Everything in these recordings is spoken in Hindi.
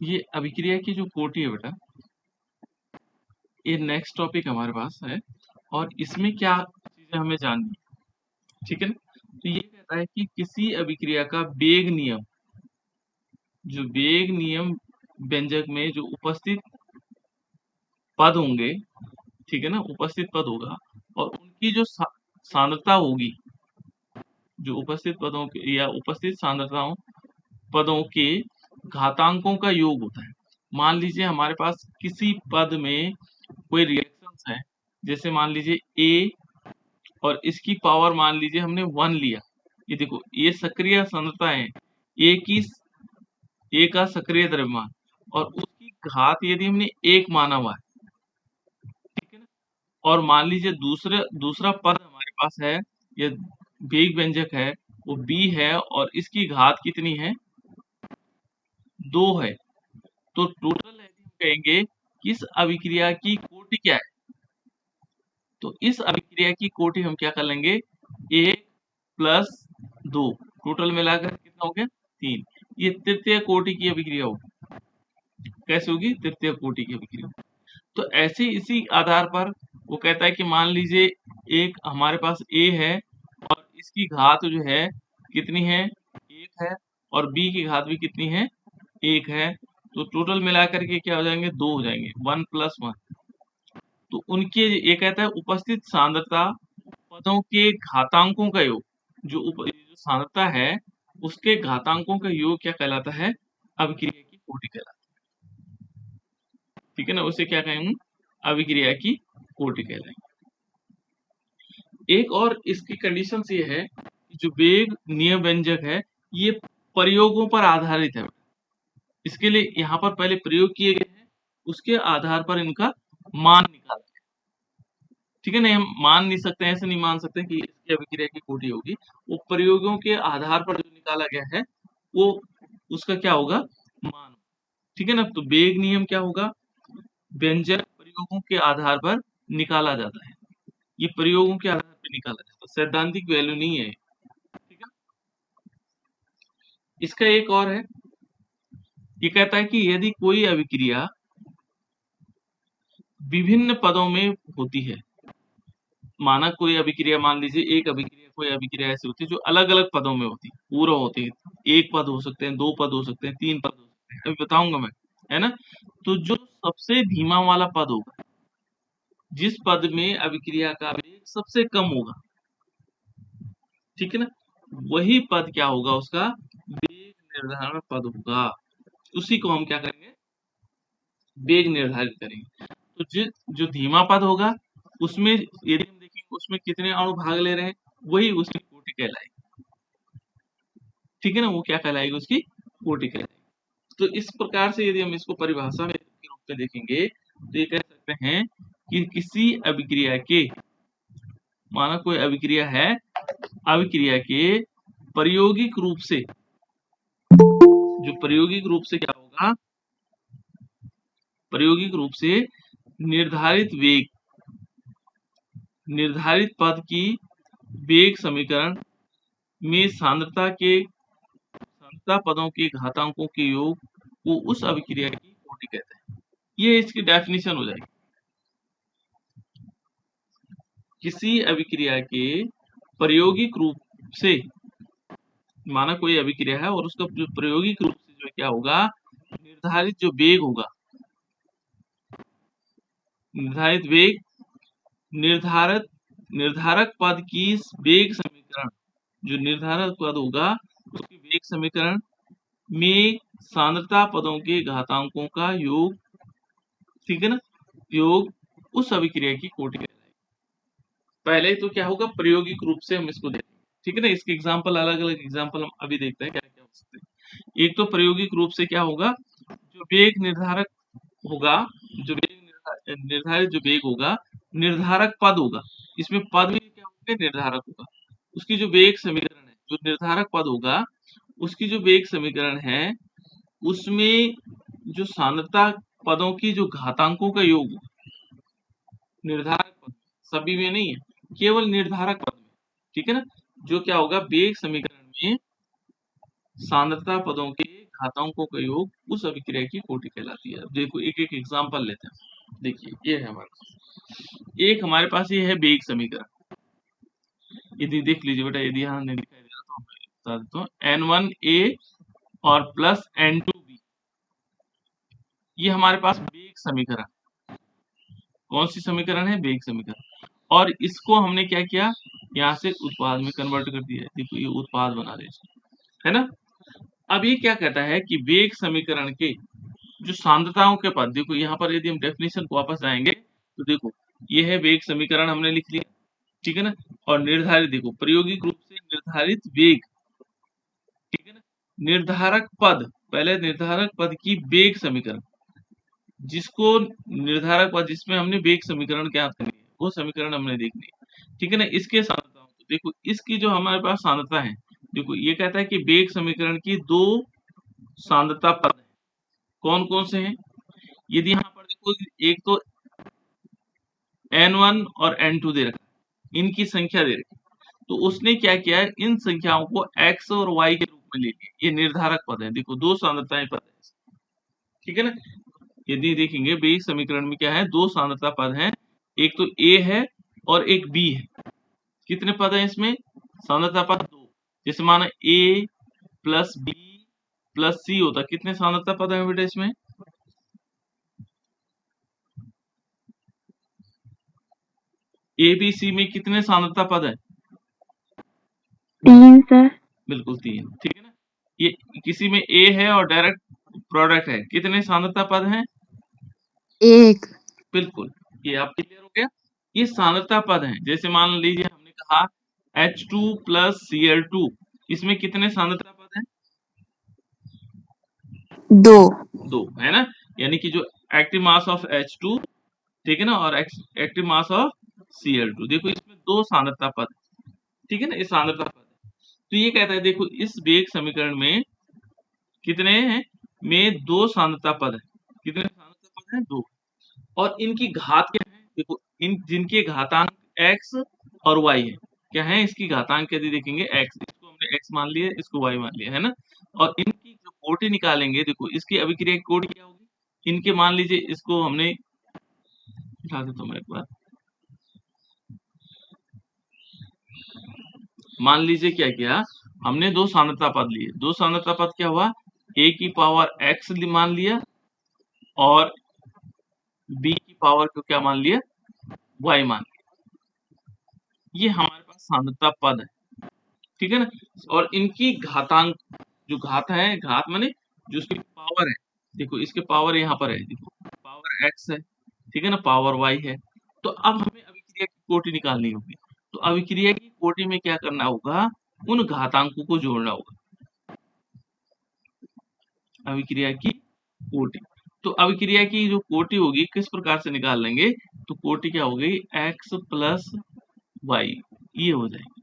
ये अभिक्रिया की जो कोटि है बेटा, ये नेक्स्ट टॉपिक हमारे पास है और इसमें क्या चीजें हमें जाननी है, ठीक है ना। तो ये कहता है कि किसी अभिक्रिया का वेग नियम, जो वेग नियम व्यंजक में जो उपस्थित पद होंगे, ठीक है ना, उपस्थित पद होगा और उनकी जो सांद्रता होगी, जो उपस्थित पदों के या उपस्थित सांद्रताओं पदों के घातांकों का योग होता है। मान लीजिए हमारे पास किसी पद में कोई रिएक्शंस है, जैसे मान लीजिए ए और इसकी पावर मान लीजिए हमने 1 लिया। ये देखो ये सक्रिय सांद्रता है, ए की ए का सक्रिय द्रव्यमान और उसकी घात यदि हमने 1 माना हुआ है, ठीक है ना। और मान लीजिए दूसरा पद हमारे पास है, ये वेग व्यंजक है, वो बी है और इसकी घात कितनी है, 2 है। तो टोटल यदि हम कहेंगे कि इस अभिक्रिया की कोटि क्या है, तो इस अभिक्रिया की कोटि हम क्या कर लेंगे, 1 प्लस 2, टोटल मिलाकर कितना हो गया 3। ये तृतीय कोटि की अभिक्रिया होगी। कैसे होगी, तृतीय कोटि की अभिक्रिया। तो ऐसे इसी आधार पर वो कहता है कि मान लीजिए एक हमारे पास ए है और इसकी घात जो है कितनी है, 1 है और बी की घात भी कितनी है, 1 है। तो टोटल मिलाकर के क्या हो जाएंगे, 2 हो जाएंगे, 1 प्लस 1। तो उनके ये कहता है उपस्थित सांद्रता पदों के घातांकों का योग, जो सांद्रता है उसके घातांकों का योग क्या कहलाता है, अभिक्रिया की कोटि कहलाता है, ठीक है ना। उसे क्या कहेंगे, अभिक्रिया की कोटि कहलाएंगे। एक और इसकी कंडीशन ये है कि जो वेग नियम व्यंजक है ये प्रयोगों पर आधारित है। इसके लिए यहाँ पर पहले प्रयोग किए गए हैं, उसके आधार पर इनका मान निकाला, ठीक है ना। हम मान नहीं सकते, ऐसे नहीं मान सकते कि इसकी अभिक्रिया की कोटि होगी। वो प्रयोगों के आधार पर जो निकाला गया है वो उसका क्या होगा, मान, ठीक है ना। तो वेग नियम क्या होगा, व्यंजक प्रयोगों के आधार पर निकाला जाता है। ये प्रयोगों के आधार पर निकाला जाता है, सैद्धांतिक वैल्यू नहीं है, ठीक है। इसका एक और है, ये कहता है कि यदि कोई अभिक्रिया विभिन्न पदों में होती है, माना कोई अभिक्रिया, मान लीजिए एक अभिक्रिया, कोई अभिक्रिया ऐसी होती है जो अलग अलग पदों में होती है, पूरा होती है, एक पद हो सकते हैं, 2 पद हो सकते हैं, 3 पद हो सकते हैं, अभी बताऊंगा मैं, है ना। तो जो सबसे धीमा वाला पद होगा, जिस पद में अभिक्रिया का वेग सबसे कम होगा, ठीक है ना, वही पद क्या होगा, उसका वेग निर्धारण पद होगा। उसी को हम क्या करेंगे, वेग निर्धारित करेंगे। तो जो धीमा पद होगा उसमें यदि हम देखेंगे उसमें कितने अणु भाग ले रहे हैं, वही उसकी कोटि कहलाएगी, ठीक है ना। वो क्या कहलाएगी, उसकी कोटि कहलाएगी। तो इस प्रकार से यदि हम इसको परिभाषा में के रूप में देखेंगे तो ये कह सकते हैं कि किसी अभिक्रिया के, माना कोई अभिक्रिया है, अभिक्रिया के प्रायोगिक रूप से, जो प्रायोगिक रूप से क्या होगा, प्रायोगिक रूप से निर्धारित वेग, निर्धारित पद की वेग समीकरण में सांद्रता पदों के घातांकों के योग को उस अभिक्रिया की कोटि कहते हैं। ये इसकी डेफिनेशन हो जाएगी। किसी अभिक्रिया के प्रायोगिक रूप से, माना कोई अभिक्रिया है और उसका प्रायोगिक रूप से जो क्या होगा, निर्धारित जो वेग होगा, निर्धारित वेग, निर्धारक पद की वेग समीकरण, जो निर्धारक पद होगा उसकी वेग समीकरण में सांद्रता पदों के घातांकों का योग, ठीक है ना, योग उस अभिक्रिया की कोटि कहलाएगी। पहले तो क्या होगा, प्रायोगिक रूप से हम इसको देखेंगे, ठीक है ना। इसके एग्जांपल, अलग अलग एग्जांपल हम अभी देखते हैं क्या क्या हो सकते हैं। एक तो प्रायोगिक रूप से क्या होगा, जो वेग निर्धारक होगा, जो वेग निर्धारित जो वेग होगा, निर्धारक पद होगा, इसमें पद भी क्या होंगे, निर्धारक होगा। उसकी जो वेग समीकरण है, जो निर्धारक पद होगा उसकी जो वेग समीकरण है उसमें जो सांद्रता पदों की जो घातांकों का योग होगा, निर्धारक पद, सभी में नहीं है, केवल निर्धारक पद में, ठीक है ना। जो क्या होगा, वेग समीकरण में सांद्रता पदों के घातांकों का योग उस अभिक्रिया की कोटि कहलाती है। अब देखो एक एक एग्जांपल लेते हैं। देखिए ये है हमारे पास ये है वेग समीकरण। यदि देख लीजिए बेटा, यदि यहाँ नहीं दिखाई दे रहा तो मैं बता देता हूँ। n1a और प्लस n2b, ये हमारे पास वेग समीकरण, कौन सी समीकरण है? वेग समीकरण। और इसको हमने क्या किया, यहाँ से उत्पाद में कन्वर्ट कर दिया है। देखो ये उत्पाद बना रहे है ना। अब ये क्या कहता है कि वेग समीकरण के जो सांद्रताओं के पद, देखो यहाँ पर यदि हम डेफिनेशन को वापस जाएंगे तो देखो ये है वेग समीकरण, हमने लिख लिया, ठीक है ना। और निर्धारित, देखो प्रायोगिक रूप से निर्धारित वेग, ठीक है ना। निर्धारक पद, पहले निर्धारक पद की वेग समीकरण, जिसको निर्धारक पद जिसमें हमने वेग समीकरण ज्ञात करनी है, वो समीकरण हमने देखनी है, ठीक है ना। इसके सांद्रताओं को देखो, इसकी जो हमारे पास सांद्रता है, देखो ये कहता है कि वेग समीकरण की दो सांद्रता पद है। कौन कौन से हैं? यदि यहाँ पर देखो, एक तो n1 और n2 दे रखा है, इनकी संख्या दे रखी है, तो उसने क्या किया है, इन संख्याओं को x और y के रूप में ले लिया। ये निर्धारक पद है, देखो दो सांद्रताएं पद है, ठीक है ना। यदि देखेंगे वेग समीकरण में क्या है, दो सांद्रता पद हैं, एक तो a है और एक b है। कितने पद हैं इसमें? सांद्रता पद दो। जैसे माना a plus b plus c होता, कितने सांद्रता पद हैं बेटा इसमें? ए बी सी में कितने सांद्रता पद है? 3 सर। बिल्कुल 3, ठीक है ना। ये किसी में ए है और डायरेक्ट प्रोडक्ट है, कितने सांद्रता पद हैं? 1। बिल्कुल, ये आप क्लियर हो गया। ये सांद्रता पद हैं। जैसे मान लीजिए हमने कहा H2 प्लस Cl2, इसमें कितने सांद्रता पद हैं? 2 है ना। यानी कि जो एक्टिव मास ऑफ H2, ठीक है ना, और एक्टिव मास ऑफ Cl2, देखो इसमें दो सांद्रता पद, ठीक है ना, ये सांद्रता पद है। तो ये कहता है देखो इस वेग समीकरण में कितने हैं, में दो सांद्रता पद है। कितने सांद्रता पद हैं? दो। और इनकी घात क्या है? देखो इन जिनके घातांक x और y है, क्या है इसकी घातांक? यदि देखेंगे x, इसको हमने x मान लिया, इसको y मान लिया, है ना। और इनकी जो कोटि निकालेंगे, देखो इसकी अभिक्रिया की कोटि क्या होगी? इनके मान लीजिए, इसको हमने दिखा देता हूँ मैं एक बार। मान लीजिए क्या किया हमने, दो सांद्रता पद लिए। दो सांद्रता पद क्या हुआ, a की पावर x मान लिया और b की पावर को क्या मान लिया, y मान लिया। ये हमारे पास सांद्रता पद है, ठीक है ना। और इनकी घातांक, जो घात है, घात माने जो उसकी पावर है, देखो इसके पावर यहाँ पर है, देखो पावर x है, ठीक है ना, पावर y है। तो अब हमें अभिक्रिया की कोटि निकालनी होगी। तो अभिक्रिया की कोटि में क्या करना होगा, उन घातांकों को जोड़ना होगा। अभिक्रिया की कोटि, तो अभिक्रिया की जो कोटि होगी किस प्रकार से निकाल लेंगे, तो कोटि क्या हो गई, x प्लस वाई, ये हो जाएगी,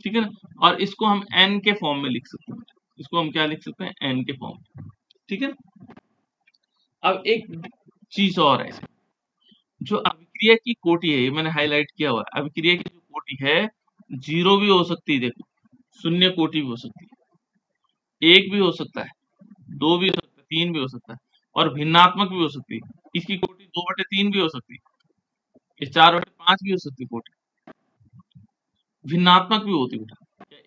ठीक है ना। और इसको हम n के फॉर्म में लिख सकते हैं, इसको हम क्या लिख सकते हैं, n के फॉर्म में, ठीक है। अब एक चीज और है, जो अभिक्रिया की कोटि है, ये मैंने हाईलाइट किया हुआ है। अभिक्रिया की जो कोटि है, 0 भी हो सकती है, देखो शून्य कोटि भी हो सकती है, 1 भी हो सकता है, 2 भी हो सकता है, 3 भी हो सकता है, और भिन्नात्मक भी हो सकती है। इसकी कोटि 2/3 भी हो सकती है, ये 4/5 भी हो सकती है कोटि। भिन्नात्मक भी होती है बेटा,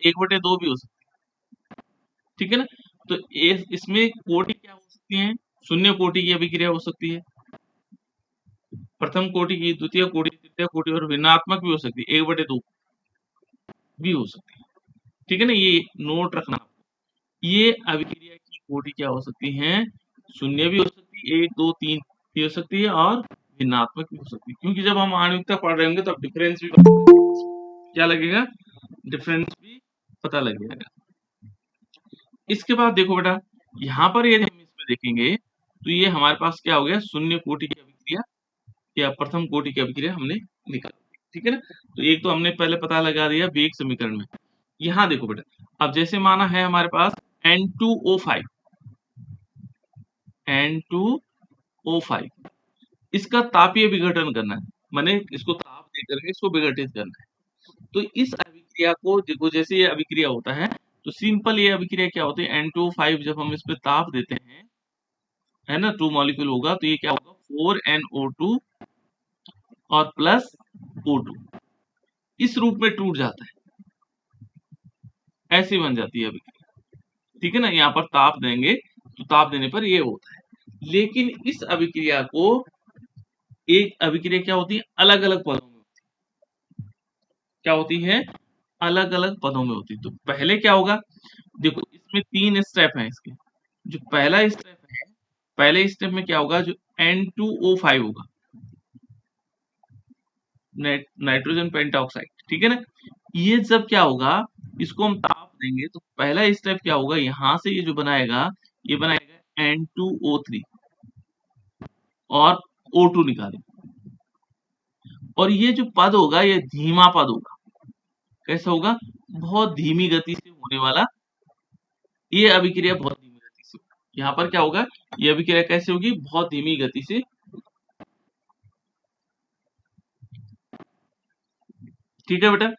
1/2 भी हो सकती है, ठीक है ना। तो इसमें कोटि क्या हो सकती है, शून्य कोटि की अभिक्रिया हो सकती है, प्रथम कोटि की, द्वितीय कोटि, तृतीय कोटि, और भिन्नात्मक भी हो सकती है, 1/2 भी हो सकती है, ठीक है ना। ये नोट रखना, ये अभिक्रिया की कोटि क्या हो सकती है, शून्य भी हो सकती है, 1 2 3 भी हो सकती है, और भिन्नात्मक भी हो सकती है। क्योंकि जब हम आणविकता पढ़ रहे होंगे तब डिफरेंस भी क्या लगेगा, डिफरेंस भी पता लग जाएगा। इसके बाद देखो बेटा, यहाँ पर यदि हम इसमें देखेंगे तो ये हमारे पास क्या हो गया, शून्य कोटि की अभिक्रिया या प्रथम कोटि की अभिक्रिया हमने निकाल दी, ठीक है ना। तो एक तो हमने पहले पता लगा दिया वेग समीकरण में। यहाँ देखो बेटा, अब जैसे माना है हमारे पास N2O5, N2O5, इसका तापीय विघटन करना है, माने इसको ताप देकर के इसको विघटित करना है। तो इस अभिक्रिया को देखो, जैसे ये अभिक्रिया होता है तो सिंपल ये अभिक्रिया क्या होती है, N2O5 जब हम इस पे ताप देते हैं, है ना, 2 मॉलिक्यूल होगा तो ये क्या होगा 4NO2 और प्लस O2 इस रूप में टूट जाता है, ऐसी बन जाती है अभिक्रिया। ठीक है ना, यहाँ पर ताप देंगे तो ताप देने पर ये होता है। लेकिन इस अभिक्रिया को एक अभिक्रिया क्या होती है अलग अलग पदों में, क्या होती है अलग अलग पदों में होती है। तो पहले क्या होगा, देखो इसमें 3 स्टेप हैं इसके। जो पहला स्टेप है, पहले स्टेप में क्या होगा, जो N2O5 होगा, नाइट्रोजन पेंटाऑक्साइड, ठीक है ना, ये जब क्या होगा इसको हम ताप देंगे तो पहला स्टेप क्या होगा, यहां से ये जो बनाएगा ये बनाएगा N2O3 और O2 निकालेगा, और ये जो पद होगा ये धीमा पद होगा। कैसा होगा, बहुत धीमी गति से होने वाला ये अभिक्रिया, बहुत धीमी गति से। यहाँ पर क्या होगा, ये अभिक्रिया कैसे होगी, बहुत धीमी गति से। ठीक है बेटा,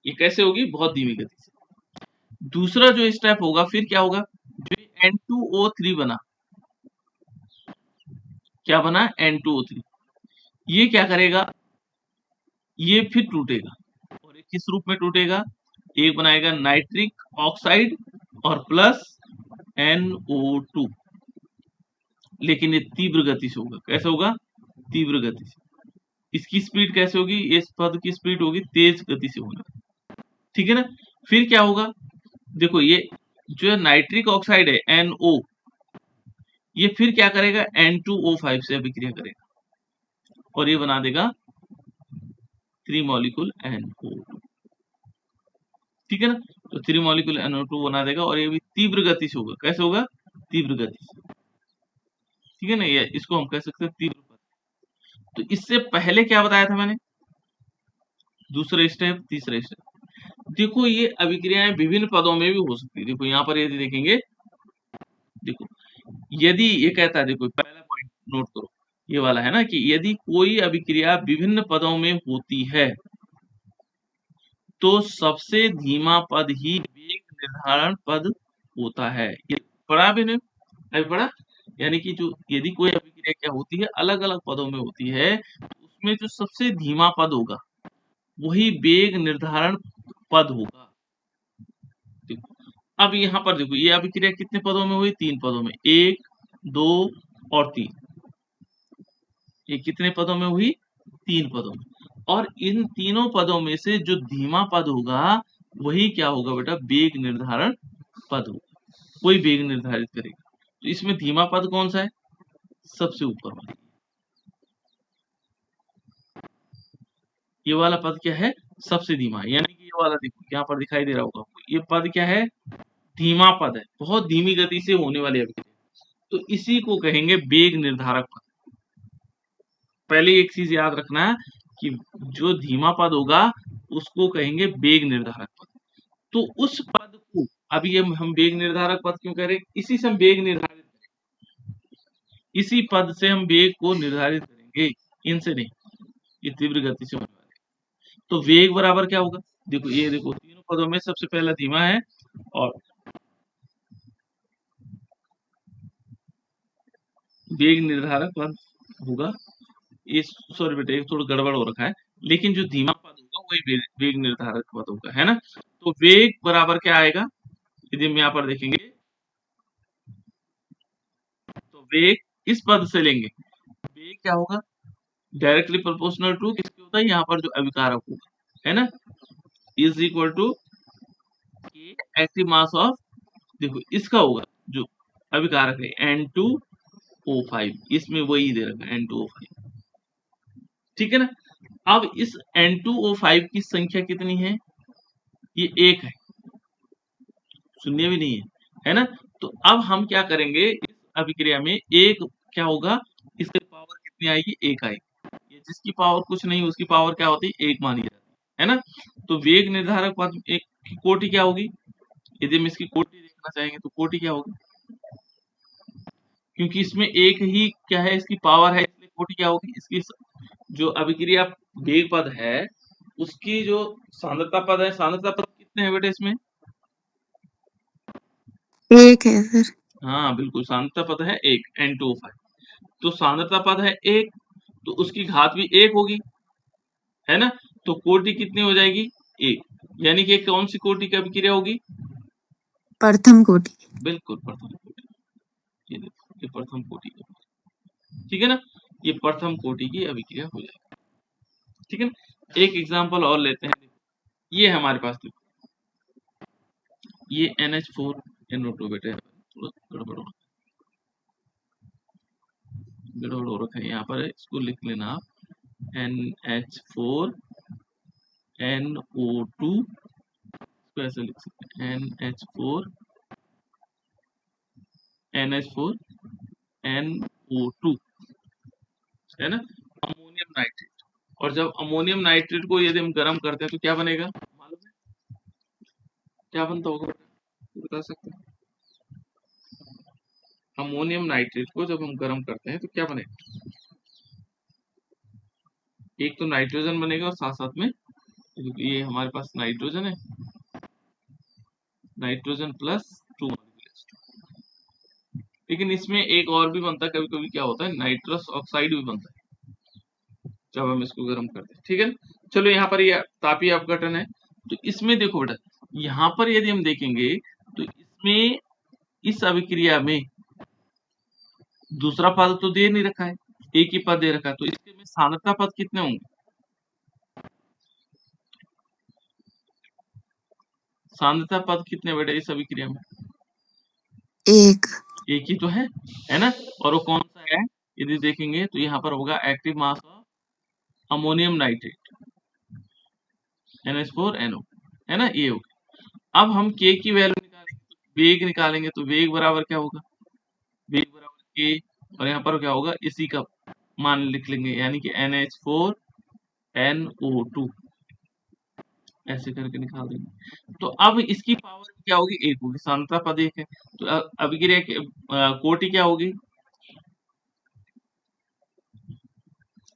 ये कैसे होगी, बहुत धीमी गति से। दूसरा जो स्टेप होगा फिर क्या होगा, जो N2O3 बना, क्या बना N2O3, ये क्या करेगा, ये फिर टूटेगा, और ये किस रूप में टूटेगा, एक बनाएगा नाइट्रिक ऑक्साइड और प्लस NO2, लेकिन ये तीव्र गति से होगा। कैसे होगा, तीव्र गति से। इसकी स्पीड कैसे होगी, इस पद की स्पीड होगी तेज गति से होगा। ठीक है ना, फिर क्या होगा, देखो ये जो है नाइट्रिक ऑक्साइड है NO, ये फिर क्या करेगा N2O5 से अभिक्रिया करेगा और ये बना देगा 3 मॉलिक्यूल NO2। ठीक है ना, तो 3 मॉलिक्यूल NO2 बना देगा और ये भी तीव्र गति से होगा। कैसे होगा, तीव्र गति से। ठीक है ना, ये इसको हम कह सकते हैं तीव्र पद। तो इससे पहले क्या बताया था मैंने, दूसरा स्टेप, तीसरा स्टेप। देखो ये अभिक्रियाएं विभिन्न पदों में भी हो सकती है। देखो यहाँ पर यदि देखेंगे, देखो यदि ये कहता है, देखो पहला पॉइंट नोट करो, ये वाला है ना, कि यदि कोई अभिक्रिया विभिन्न पदों में होती है तो सबसे धीमा पद ही वेग निर्धारण पद होता है। ये पढ़ा भी नहीं, अभी पढ़ा, यानी कि जो यदि कोई अभिक्रिया क्या होती है अलग अलग पदों में होती है, तो उसमें जो सबसे धीमा पद होगा वही वेग निर्धारण पद होगा। देखो अब यहाँ पर देखो ये अभिक्रिया कितने पदों में हुई, 3 पदों में, 1 2 और 3। ये कितने पदों में हुई, 3 पदों में। और इन तीनों पदों में से जो धीमा पद होगा वही क्या होगा बेटा, वेग निर्धारण पद होगा, कोई वेग निर्धारित करेगा। तो इसमें धीमा पद कौन सा है, सबसे ऊपर वाला, ये वाला पद क्या है, सबसे धीमा है। यानी कि ये वाला देखो यहाँ पर दिखाई दे रहा होगा आपको, ये पद क्या है, धीमा पद है, बहुत धीमी गति से होने वाली अभिक्रिया, तो इसी को कहेंगे वेग निर्धारक पद। पहले एक चीज याद रखना है कि जो धीमा पद होगा उसको कहेंगे वेग निर्धारक पद। तो उस पद को, अभी ये हम वेग निर्धारक पद क्यों कह रहे हैं, इसी से हम वेग निर्धारित करेंगे, इसी पद से हम वेग को निर्धारित करेंगे, इनसे नहीं, ये तीव्र गति से होने वाले। तो वेग बराबर क्या होगा, देखो ये देखो तीनों पदों में सबसे पहला धीमा है, और वेग निर्धारक पद होगा, ये सॉरी बेटा एक थोड़ा गड़बड़ हो रखा है, लेकिन जो धीमा पद होगा वही वेग निर्धारक पद होगा, है ना। तो वेग बराबर क्या आएगा, यदि हम यहाँ पर देखेंगे तो वेग इस पद से लेंगे, वेग क्या होगा, डायरेक्टली प्रोपोर्शनल टू किसके होता है, यहाँ पर जो अभिकारक होगा, है ना, is equal to active mass of, देखो इसका होगा जो अभिकारक है N2O5, इसमें वही दे रखा है N2O5। ठीक है ना, अब इस N2O5 की संख्या कितनी है, ये 1 है, शून्य भी नहीं है ना। तो अब हम क्या करेंगे, इस अभिक्रिया में एक क्या होगा, इसकी पावर कितनी आएगी, 1 आएगी। ये जिसकी पावर कुछ नहीं उसकी पावर क्या होती है, 1 मानी जाती है ना। तो वेग निर्धारक पद एक की कोटि क्या होगी, यदि हम इसकी कोटि देखना चाहेंगे तो कोटि क्या होगी, क्योंकि इसमें एक ही क्या है, इसकी पावर है, इसलिए कोटि क्या होगी, इसकी जो अभिक्रिया वेग पद है उसकी जो सांद्रता पद है, सांद्रता पद कितने हैं बेटे इसमें, एक है सर। हाँ बिल्कुल, सांद्रता पद है एक, N2O5। तो सांद्रता पद है एक, तो उसकी घात भी एक होगी, है ना? तो कोटि कितनी हो जाएगी? एक। यानी कि कौन सी कोटि की अभिक्रिया होगी? प्रथम कोटि। बिल्कुल प्रथम कोटि। ये देखो, ये प्रथम कोटि की, ठीक है ना? ये प्रथम कोटि की अभिक्रिया हो जाएगी, ठीक है ना? एक एग्जांपल और लेते हैं। ये हमारे पास देखो, ये NH4NO2 बेटा, थोड़ा गड़बड़ हो रखा है यहाँ पर, इसको लिख लेना आप, NH4NO2, इसको ऐसे लिख सकते हैं, NH4NO2, है ना? Ammonium nitrate. और जब अमोनियम नाइट्रेट को यदि हम गर्म करते हैं तो क्या बनेगा, मालूम है? क्या बनता होगा बेटा, बता सकते हैं? अमोनियम नाइट्रेट को जब हम गर्म करते हैं तो क्या बनेगा? एक तो नाइट्रोजन बनेगा और साथ साथ में ये हमारे पास नाइट्रोजन है, नाइट्रोजन प्लस 2 मॉलिक्यूल। लेकिन इसमें एक और भी बनता है, कभी कभी क्या होता है, नाइट्रस ऑक्साइड भी बनता है जब हम इसको गर्म करते हैं, ठीक है ना? चलो यहाँ पर ये तापीय अपघटन है, तो इसमें देखो बेटा, यहाँ पर यदि हम देखेंगे तो इसमें, इस अभिक्रिया में दूसरा पद तो दे नहीं रखा है, एक ही पद दे रखा है, तो इसके में सांद्रता पद कितने होंगे? सांद्रता पद कितने बेटा इस अभिक्रिया में? एक। एक ही तो है ना? और वो कौन सा है? यदि देखेंगे तो यहाँ पर होगा active mass of ammonium nitrate, NH4NO, है ना? ये होगा। अब हम K की वैल्यू निकालेंगे, तो वेग निकालेंगे, तो वेग बराबर क्या होगा? वेग बराबर K, और यहाँ पर क्या होगा, इसी का मान लिख लेंगे, यानी कि NH4NO2, ऐसे करके निकाल देंगे। तो अब इसकी पावर क्या होगी? एक होगी, सांद्रता पद एक है, तो अभिक्रिया की कोटि क्या होगी?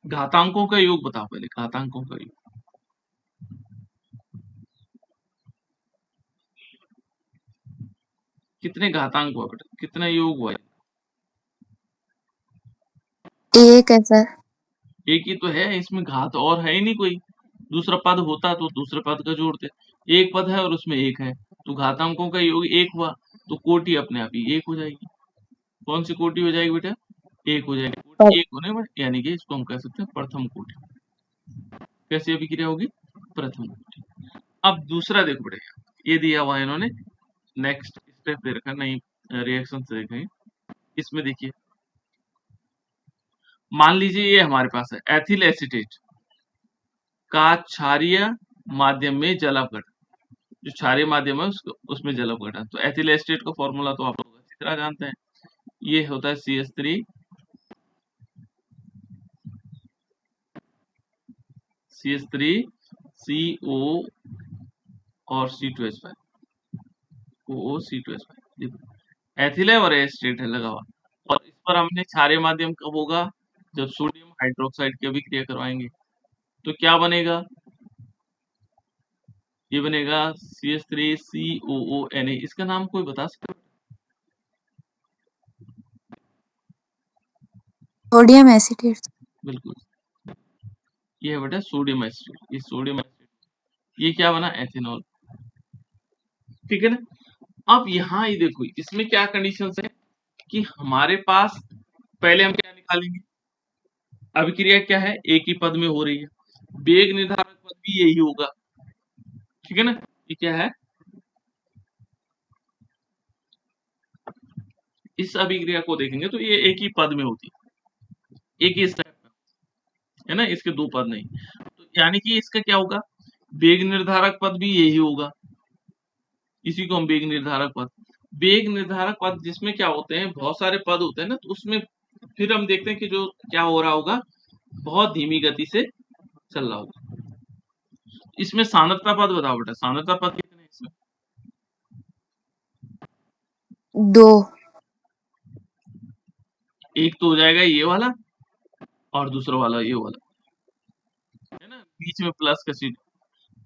घातांकों का योग बताओ पहले, घातांकों का योग। कितने घातांक हुआ बेटा, कितना योग हुआ? एक है सर। एक ही तो है, इसमें घात और है ही नहीं कोई। दूसरा पद होता तो दूसरे पद का जोड़ते, एक पद है और उसमें एक है, तो घातांकों का योग एक हुआ, तो कोटि अपने आप ही एक हो जाएगी। कौन सी कोटि हो जाएगी बेटा? एक हो जाएगी। कोटि एक होने पर यानी कि इसको हम कह सकते हैं प्रथम कोटि। कैसी अभिक्रिया होगी? प्रथम कोटि। अब दूसरा देखो बेटा, ये दिया हुआ है इन्होंने, नेक्स्ट स्टेप दे रखा, नहीं रिएक्शन से देखेंगे। इसमें देखिए, मान लीजिए ये हमारे पास है एथिल एसीटेट का क्षारीय माध्यम में जल अपघटन, जो क्षारीय माध्यम है उसको, उसमें जल अपघटन। तो एथिल एसीटेट का फॉर्मूला तो आप लोग अच्छी तरह जानते हैं, ये होता है CH3 CO और C2H5, OOC2H5। देखो, एथिल है और एसीटेट है लगा हुआ, और इस पर हमने क्षारीय माध्यम कब होगा? जब सोडियम हाइड्रोक्साइड की अभिक्रिया करवाएंगे, तो क्या बनेगा? ये बनेगा CH3COONA। इसका नाम कोई बता सकता है? Sodium acetate. बिल्कुल, ये है बेटा सोडियम एसिड। ये सोडियम एसिड, ये क्या बना? एथेनॉल, ठीक है ना? अब यहाँ ये देखो, इसमें क्या कंडीशन है कि हमारे पास, पहले हम क्या निकालेंगे? अभिक्रिया क्या है? एक ही पद में हो रही है, वेग निर्धारक पद भी यही होगा, ठीक है ना? ये क्या है? इस अभिक्रिया को देखेंगे तो ये एक ही पद में होती है, एक ही स्टेप में, है ना? इसके दो पद नहीं, तो यानी कि इसका क्या होगा? वेग निर्धारक पद भी यही होगा, इसी को हम वेग निर्धारक पद, वेग निर्धारक पद जिसमें क्या होते हैं, बहुत सारे पद होते हैं ना, तो उसमें फिर हम देखते हैं कि जो क्या हो रहा होगा, बहुत धीमी गति से चल रहा होगा। इसमें सांद्रता पद बताओ बेटा, सांद्रता पद कितने हैं इसमें? दो। एक तो हो जाएगा ये वाला, और दूसरा वाला ये वाला, है ना? बीच में प्लस का सीट।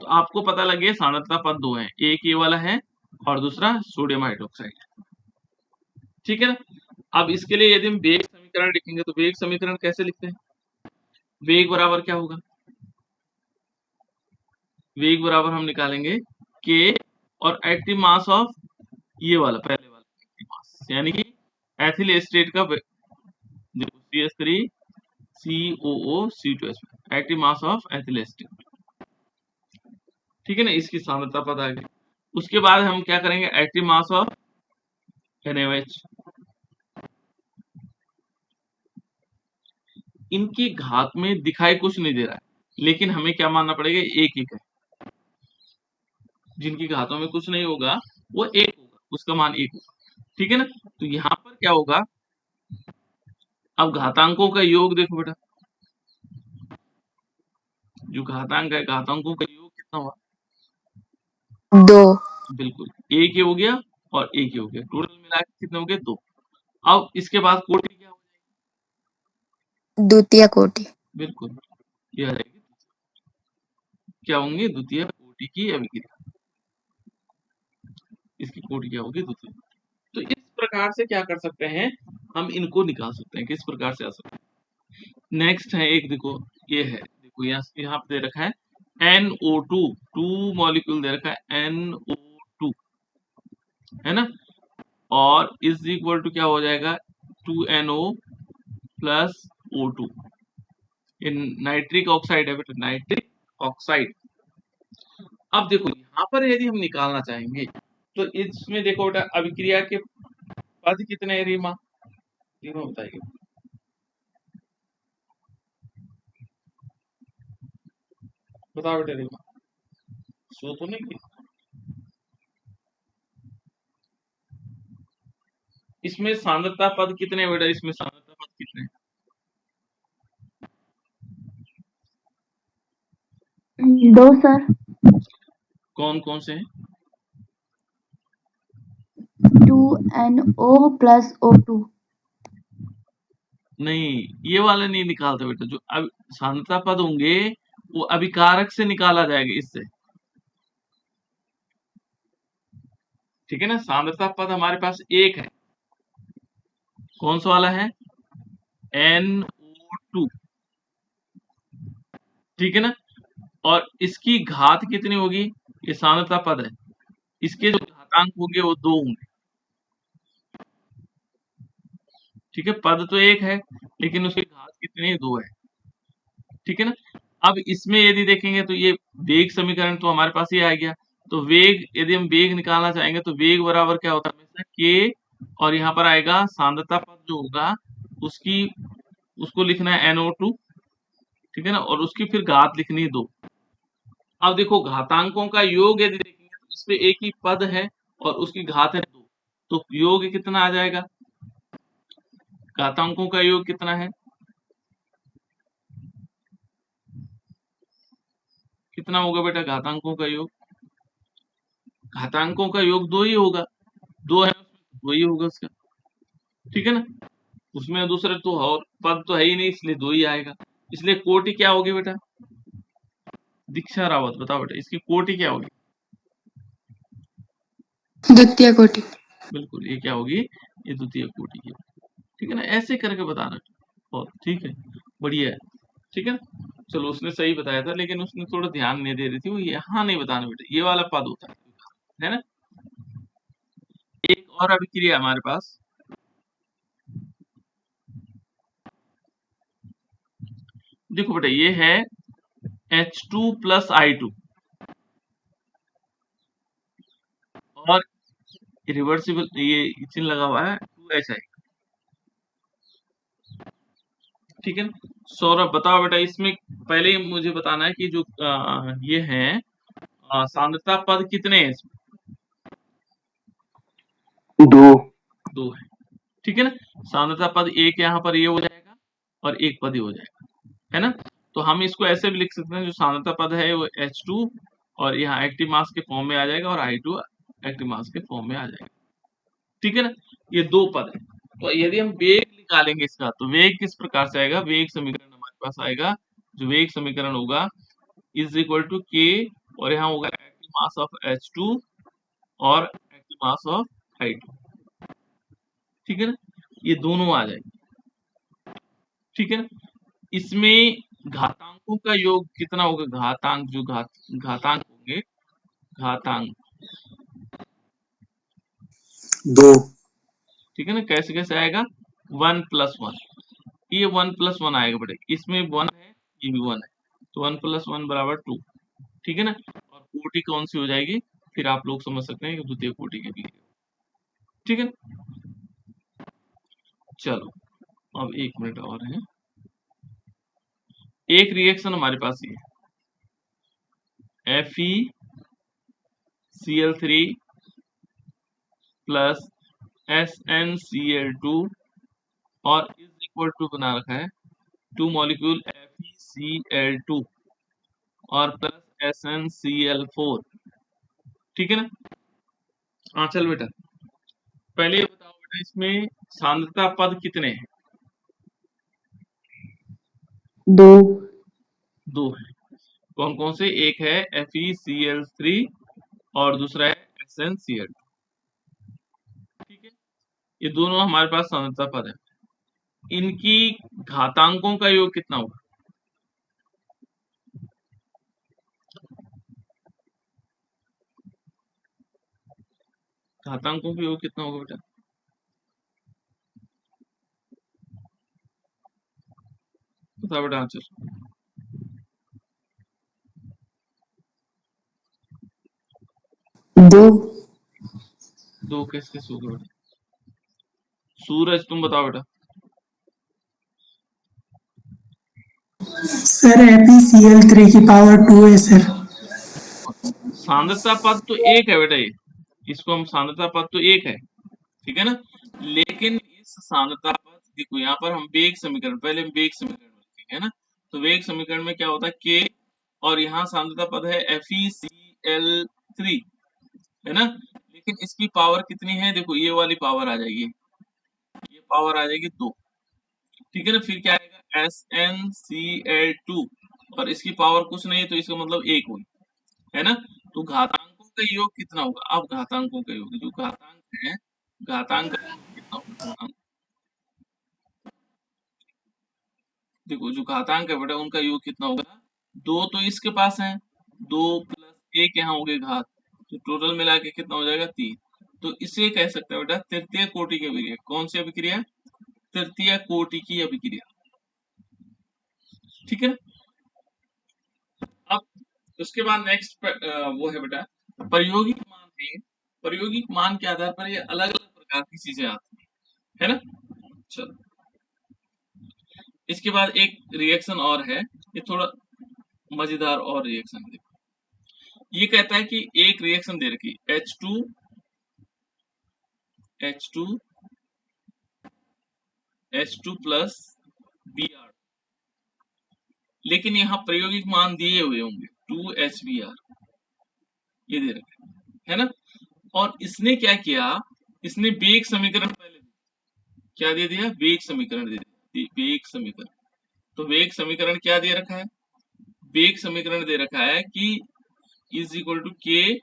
तो आपको पता लगे सांद्रता पद दो हैं, एक ये वाला है और दूसरा सोडियम हाइड्रोक्साइड। ठीक है ना। अब इसके लिए यदि हम वेग समीकरण लिखेंगे तो वेग समीकरण कैसे लिखते हैं? वेग बराबर क्या होगा? वेग बराबर हम निकालेंगे के और एक्टिव मास ऑफ ये वाला पहले वाला एक्टिव मास, यानी कि एथिल एस्टेट का देखो CH3 COO C2H active mass of ethyl estate. ठीक है ना, इसकी सांद्रता पता है। उसके बाद हम क्या करेंगे, एक्टिव मास ऑफ NaOH। इनकी घात में दिखाई कुछ नहीं दे रहा है, लेकिन हमें क्या मानना पड़ेगा, एक एक है। जिनकी घातों में कुछ नहीं होगा वो एक होगा, उसका मान एक होगा। ठीक है ना। तो यहाँ पर क्या होगा, अब घातांकों का योग देखो बेटा, जो घातांक है घातांकों का योग कितना हुआ? 2 बिल्कुल, एक ही हो गया और एक ही हो गया, टोटल मिला के कितने हो गए, 2। अब इसके बाद कोटि क्या हो जाएगी? द्वितीय कोटि। बिल्कुल, ये आ जाएगी, क्या होंगे, द्वितीय कोटि की अभिक्रिया। इसकी कोटि क्या होगी, द्वितीय। तो इस प्रकार से क्या कर सकते हैं, हम इनको निकाल सकते हैं, किस प्रकार से आ सकते हैं। नेक्स्ट है एक, देखो ये है, देखो यहाँ पे दे रखा है NO2, 2 मॉलिक्यूल दे रखा है NO2, है ना, और इज इक्वल टू क्या हो जाएगा, 2NO प्लस O2। ये नाइट्रिक ऑक्साइड है बेटा, नाइट्रिक ऑक्साइड। अब देखो यहाँ पर यदि हम निकालना चाहेंगे तो इसमें देखो बेटा, अभिक्रिया के पद कितने हैं रीमा? रीमा बताइए, बताओ बेटा रीमा, सो तो नहीं की? इसमें सांद्रता पद कितने बेटा, इसमें सांद्रता पद कितने? 2 सर। कौन कौन से हैं? 2NO plus O2। नहीं, ये वाले नहीं निकालते बेटा, जो अब सांद्रता पद होंगे वो अभिकारक से निकाला जाएगा, इससे। ठीक है ना, सांद्रता पद हमारे पास एक है, कौन सा वाला है, NO2। ठीक है ना, और इसकी घात कितनी होगी, ये सांद्रता पद है, इसके जो घातांक होंगे वो 2 होंगे। ठीक है, पद तो एक है लेकिन उसकी घात कितनी है, 2 है। ठीक है ना। अब इसमें यदि देखेंगे तो ये वेग समीकरण तो हमारे पास ये आ गया। तो वेग, यदि हम वेग निकालना चाहेंगे तो वेग बराबर क्या होता है, हमेशा के, और यहाँ पर आएगा सांद्रता पद जो होगा उसकी, उसको लिखना है NO2। ठीक है ना, और उसकी फिर घात लिखनी है 2। अब देखो घातांकों का योग यदि देखेंगे तो इसमें एक ही पद है और उसकी घात है 2, तो योग कितना आ जाएगा, घातांकों का योग कितना है, कितना होगा बेटा घातांकों का योग? घातांकों का योग 2 ही होगा, 2 है उसमें, 2 ही होगा उसका। ठीक है ना, उसमें दूसरे तो और पद तो है ही नहीं, इसलिए 2 ही आएगा। इसलिए कोटि क्या होगी बेटा, दीक्षा रावत बताओ बेटा, इसकी कोटि क्या होगी? द्वितीय कोटि। बिल्कुल, ये क्या होगी, ये द्वितीय कोटि की। ठीक है ना, ऐसे करके बताना। बहुत ठीक है, बढ़िया है। ठीक है ना, चलो उसने सही बताया था, लेकिन उसने थोड़ा ध्यान नहीं दे रही थी, वो यहाँ नहीं बताना बेटा, ये वाला पद होता है ना। एक और अभिक्रिया हमारे पास, देखो बेटा ये है H2 प्लस I2, और रिवर्सिबल ये चिन्ह लगा हुआ है 2HI। ठीक है ना, सौरभ बताओ बेटा, इसमें पहले ही मुझे बताना है कि जो ये है सांद्रता पद कितने हैं इसमें? 2। 2 है। ठीक है ना, सांद्रता पद एक यहाँ पर ये हो जाएगा और एक पद ही हो जाएगा, है ना। तो हम इसको ऐसे भी लिख सकते हैं, जो सांद्रता पद है वो H2 और यहाँ एक्टिव मास के फॉर्म में आ जाएगा, और I2 एक्टिव मास के फॉर्म में आ जाएगा। ठीक है ना, ये 2 पद है। तो यदि हम वेग निकालेंगे इसका, तो वेग किस प्रकार से आएगा, वेग समीकरण हमारे पास आएगा, जो वेग समीकरण होगा इज इक्वल टू के, और यहाँ होगा एक्टिव मास ऑफ H2 और एक्टिव मास ऑफ I2। ठीक है ना, ये दोनों आ जाएंगे। ठीक है ना, इसमें घातांकों का योग कितना होगा, घातांक जो घातांक होंगे, घातांक 2। ठीक है ना, कैसे कैसे आएगा, 1+1, ये 1+1 आएगा बेटा, इसमें 1 है, ये भी 1 है, तो 1+1 बराबर 2। ठीक है ना, और कोटि कौन सी हो जाएगी, फिर आप लोग समझ सकते हैं कि द्वितीय कोटि के भी। ठीक है, चलो अब 1 मिनट और है, एक रिएक्शन हमारे पास ये FeCl3 प्लस SnCl2 और इज इक्वल टू बना रखा है 2 मॉलिक्यूल FeCl2 और प्लस SnCl4। ठीक है ना, हाँ चल बेटा, पहले ये बताओ बेटा, इसमें सांद्रता पद कितने हैं, 2 दो हैं, कौन कौन से, एक है FeCl3 और दूसरा है SnCl2। ठीक है, ये दोनों हमारे पास सांद्रता पद है, इनकी घातांकों का योग कितना होगा, घातांकों का योग कितना होगा बेटा, बता बेटा आंसर। 2 दो कैसे कैसे होगा बेटा, सूरज तुम बताओ बेटा। सर FeCl3 की पावर 2 है सर। सांद्रता पद तो एक है बेटा, ये इसको हम सांद्रता पद तो एक है, ठीक है ना, लेकिन इस सांद्रता पद, देखो यहाँ पर हम वेग समीकरण, पहले हम वेग समीकरण रखेंगे, है ना, तो वेग समीकरण में क्या होता है K, और यहाँ सांद्रता पद है FeCl3, है ना, लेकिन इसकी पावर कितनी है, देखो ये वाली पावर आ जाएगी, ये पावर आ जाएगी 2। ठीक है ना, फिर क्या आएगा SnCl2 और इसकी पावर कुछ नहीं है, तो इसका मतलब 1 हुई, है ना, तो घातांकों का योग कितना होगा, अब घातांकों का योग, जो घातांक है, घातांक का योग कितना होगा, घातांक, देखो जो घातांक है बेटा उनका योग कितना होगा, 2 तो इसके पास है, 2 प्लस 1 यहाँ हो गए घात, तो टोटल मिला के कितना हो जाएगा 3। तो इसे कह सकते हैं बेटा तृतीय कोटि की अभिक्रिया, कौन सी अभिक्रिया, तृतीय कोटि की अभिक्रिया। ठीक है, अब उसके बाद नेक्स्ट वो है बेटा प्रायोगिक मान है, प्रायोगिक मान के आधार पर ये अलग अलग प्रकार की चीजें आती है ना। चलो इसके बाद एक रिएक्शन और है, ये थोड़ा मजेदार और रिएक्शन है, ये कहता है कि एक रिएक्शन दे रखी H2 प्लस Br, लेकिन यहाँ प्रायोगिक मान दिए हुए होंगे 2HBr, ये दे रखे है ना, और इसने क्या किया, इसने वेग समीकरण पहले क्या दे दिया, वेग समीकरण दे दिया, वेग समीकरण, तो वेग समीकरण क्या दे रखा है, वेग समीकरण दे रखा है कि इज इक्वल टू K,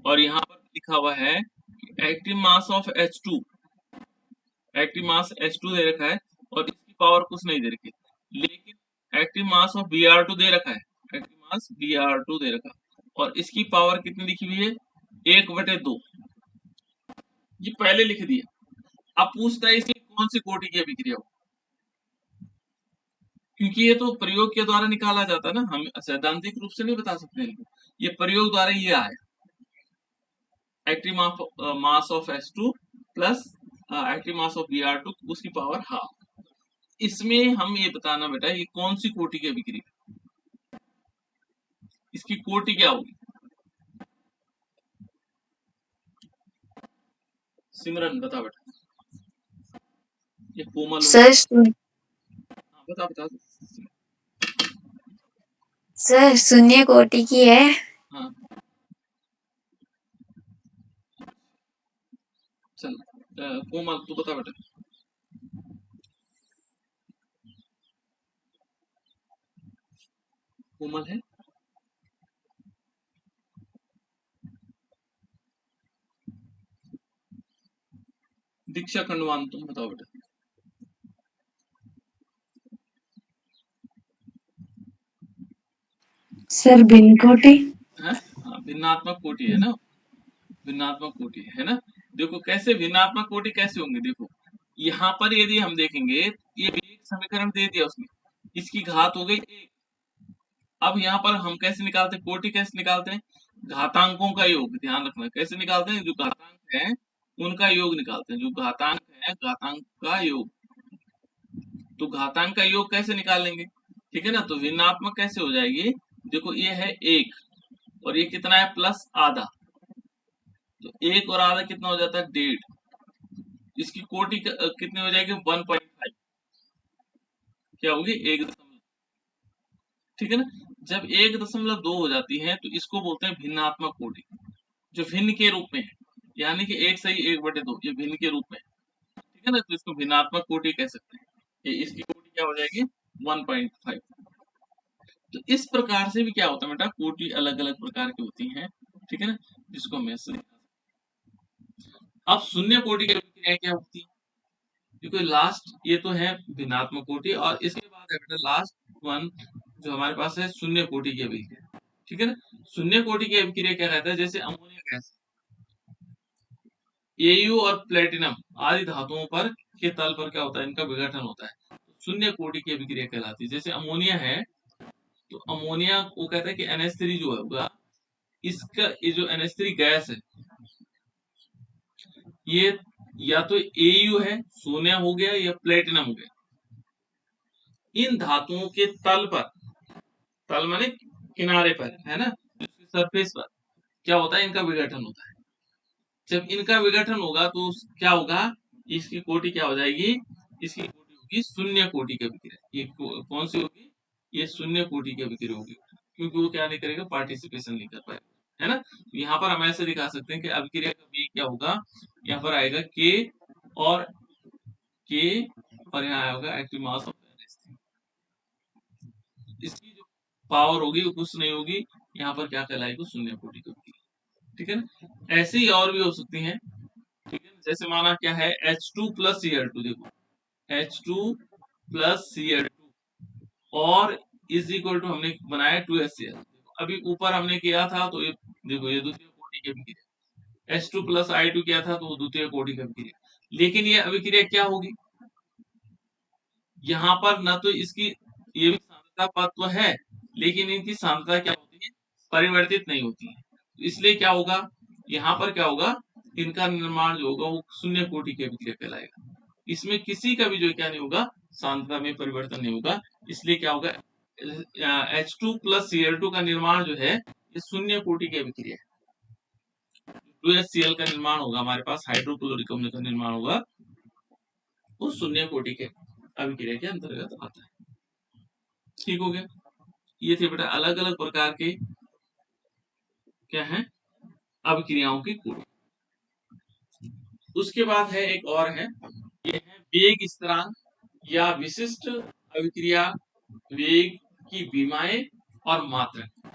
और यहाँ पर लिखा हुआ है active mass of H2, active mass H2 दे रखा है और इसकी पावर कुछ नहीं दे रखी, लेकिन एक्टिव मास ऑफ Br2 दे रखा है, एक्टिव मास Br2 दे रखा है और इसकी पावर कितनी लिखी हुई है, 1/2, ये पहले लिख दिया। अब पूछता है इसकी कौन सी कोटि की अभिक्रिया हो, क्योंकि ये तो प्रयोग के द्वारा निकाला जाता है ना, हम सैद्धांतिक रूप से नहीं बता सकते इनको, ये प्रयोग द्वारा ये आया, active mass of H2 plus active mass of Br2 उसकी पावर हाफ, इसमें हम ये बताना बेटा ये कौन सी कोटि की अभिक्रिया, इसकी कोटि क्या होगी, सिमरन बता बेटा, ये कोमल हो, सर हाँ बता बता, सर शून्य कोटि की है। हाँ चल कोमल तू बता बेटा, कोमल है, दीक्षा खंडवान तुम बताओ बेटा। सर भिन्न कोटि। हाँ, भिन्नात्मक कोटि है ना, भिन्नात्मक कोटि है ना। देखो कैसे भिन्नात्मक कोटि कैसे होंगे, देखो यहाँ पर यदि हम देखेंगे ये एक समीकरण दे दिया उसने, इसकी घात हो गई एक। अब यहाँ पर हम कैसे निकालते हैं कोटि, कैसे निकालते हैं, घातांकों का योग, ध्यान रखना कैसे निकालते हैं, जो घातांक है उनका योग निकालते हैं, जो घातांक है घातांक का योग। तो घातांक का योग कैसे निकालेंगे, ठीक है ना। तो भिन्नात्मक कैसे हो जाएगी, देखो ये है एक और ये कितना है प्लस आधा, तो एक और आधा कितना हो जाता है 1.5, इसकी कोटि कितनी हो जाएगी 1.5, क्या होगी 1 दशमलव, ठीक है ना। जब 1.2 हो जाती है तो इसको बोलते हैं भिन्नात्मक कोटि, जो भिन्न के रूप में है, यानी कि 1/2 ये भिन्न के रूप में है, ठीक है ना। तो इसको भिन्नात्मक कोटि कह सकते हैं, ये इसकी कोटि क्या हो जाएगी 1.5। तो इस प्रकार से भी क्या होता है बेटा, कोटि अलग अलग प्रकार की होती हैं, ठीक है ना, जिसको हम ऐसे। अब शून्य कोटि की अभिक्रिया क्या होती है, क्योंकि लास्ट ये तो है भिन्नात्मक कोटि और इसके बाद है बेटा लास्ट वन जो हमारे पास है शून्य कोटि की अभिक्रिया, ठीक है ना। शून्य कोटि की अभिक्रिया क्या कहता है, जैसे अमोनिया गैस, एयू और प्लेटिनम आदि धातुओं पर के तल पर क्या होता है, इनका विघटन होता है, शून्य कोटि की अभिक्रिया कहलाती है। जैसे अमोनिया है तो अमोनिया वो कहता है कि NH3 जो होगा, इसका ये जो NH3 गैस है ये या तो Au है, सोना हो गया, या प्लेटिनम हो गया। इन धातुओं के तल पर, तल माने किनारे पर है ना, सरफेस पर क्या होता है, इनका विघटन होता है। जब इनका विघटन होगा तो क्या होगा, इसकी कोटि क्या हो जाएगी, इसकी कोटि होगी शून्य कोटि की अभिक्रिया। ये कौन सी होगी, ये शून्य कोटि की अभिक्रिया होगी, क्योंकि वो क्या नहीं करेगा, पार्टिसिपेशन नहीं कर पाएगा, है ना। यहाँ पर हम ऐसे दिखा सकते हैं कि अभिक्रिया का वेग क्या होगा, यहाँ पर आएगा के और के और यहाँ आएगा एक्टिव मास ऑफ NH3, इसकी जो पावर होगी वो कुछ नहीं होगी, यहाँ पर क्या कहलाएगी शून्य कोटि की अभिक्रिया, ठीक है ना। ऐसे ही और भी हो सकती हैं, ठीक है, जैसे माना क्या है H2 प्लस Cl2, देखो H2 प्लस Cl2 और इज इक्वल टू हमने बनाया 2HCl। अभी ऊपर हमने किया था तो ये देखो ये द्वितीय कोटि की अभिक्रिया, H2 प्लस I2 किया था तो वो द्वितीय कोटि की अभिक्रिया, लेकिन ये अभिक्रिया क्या होगी, यहाँ पर न तो इसकी ये भी सांद्रता तत्व है, लेकिन इनकी सांद्रता क्या होती है, परिवर्तित नहीं होती है, तो इसलिए क्या होगा, यहाँ पर क्या होगा, इनका निर्माण जो होगा वो शून्य कोटि की अभिक्रिया कहलाएगा। इसमें किसी का भी जो क्या नहीं होगा, सांद्रता में परिवर्तन नहीं होगा, इसलिए क्या होगा H2 प्लस Cl2 का निर्माण जो है ये शून्य कोटि की अभिक्रिया है। 2HCl का निर्माण होगा हमारे पास, हाइड्रोक्लोरिक अम्ल का निर्माण होगा, वो शून्य कोटि के अभिक्रिया के अंतर्गत आता है, ठीक हो गया। ये थे बेटा अलग अलग प्रकार के क्या है अभिक्रियाओं की कोटि। उसके बाद है एक और है, ये है वेग स्थिरांक या विशिष्ट अभिक्रिया वेग की विमाएं और मात्रक।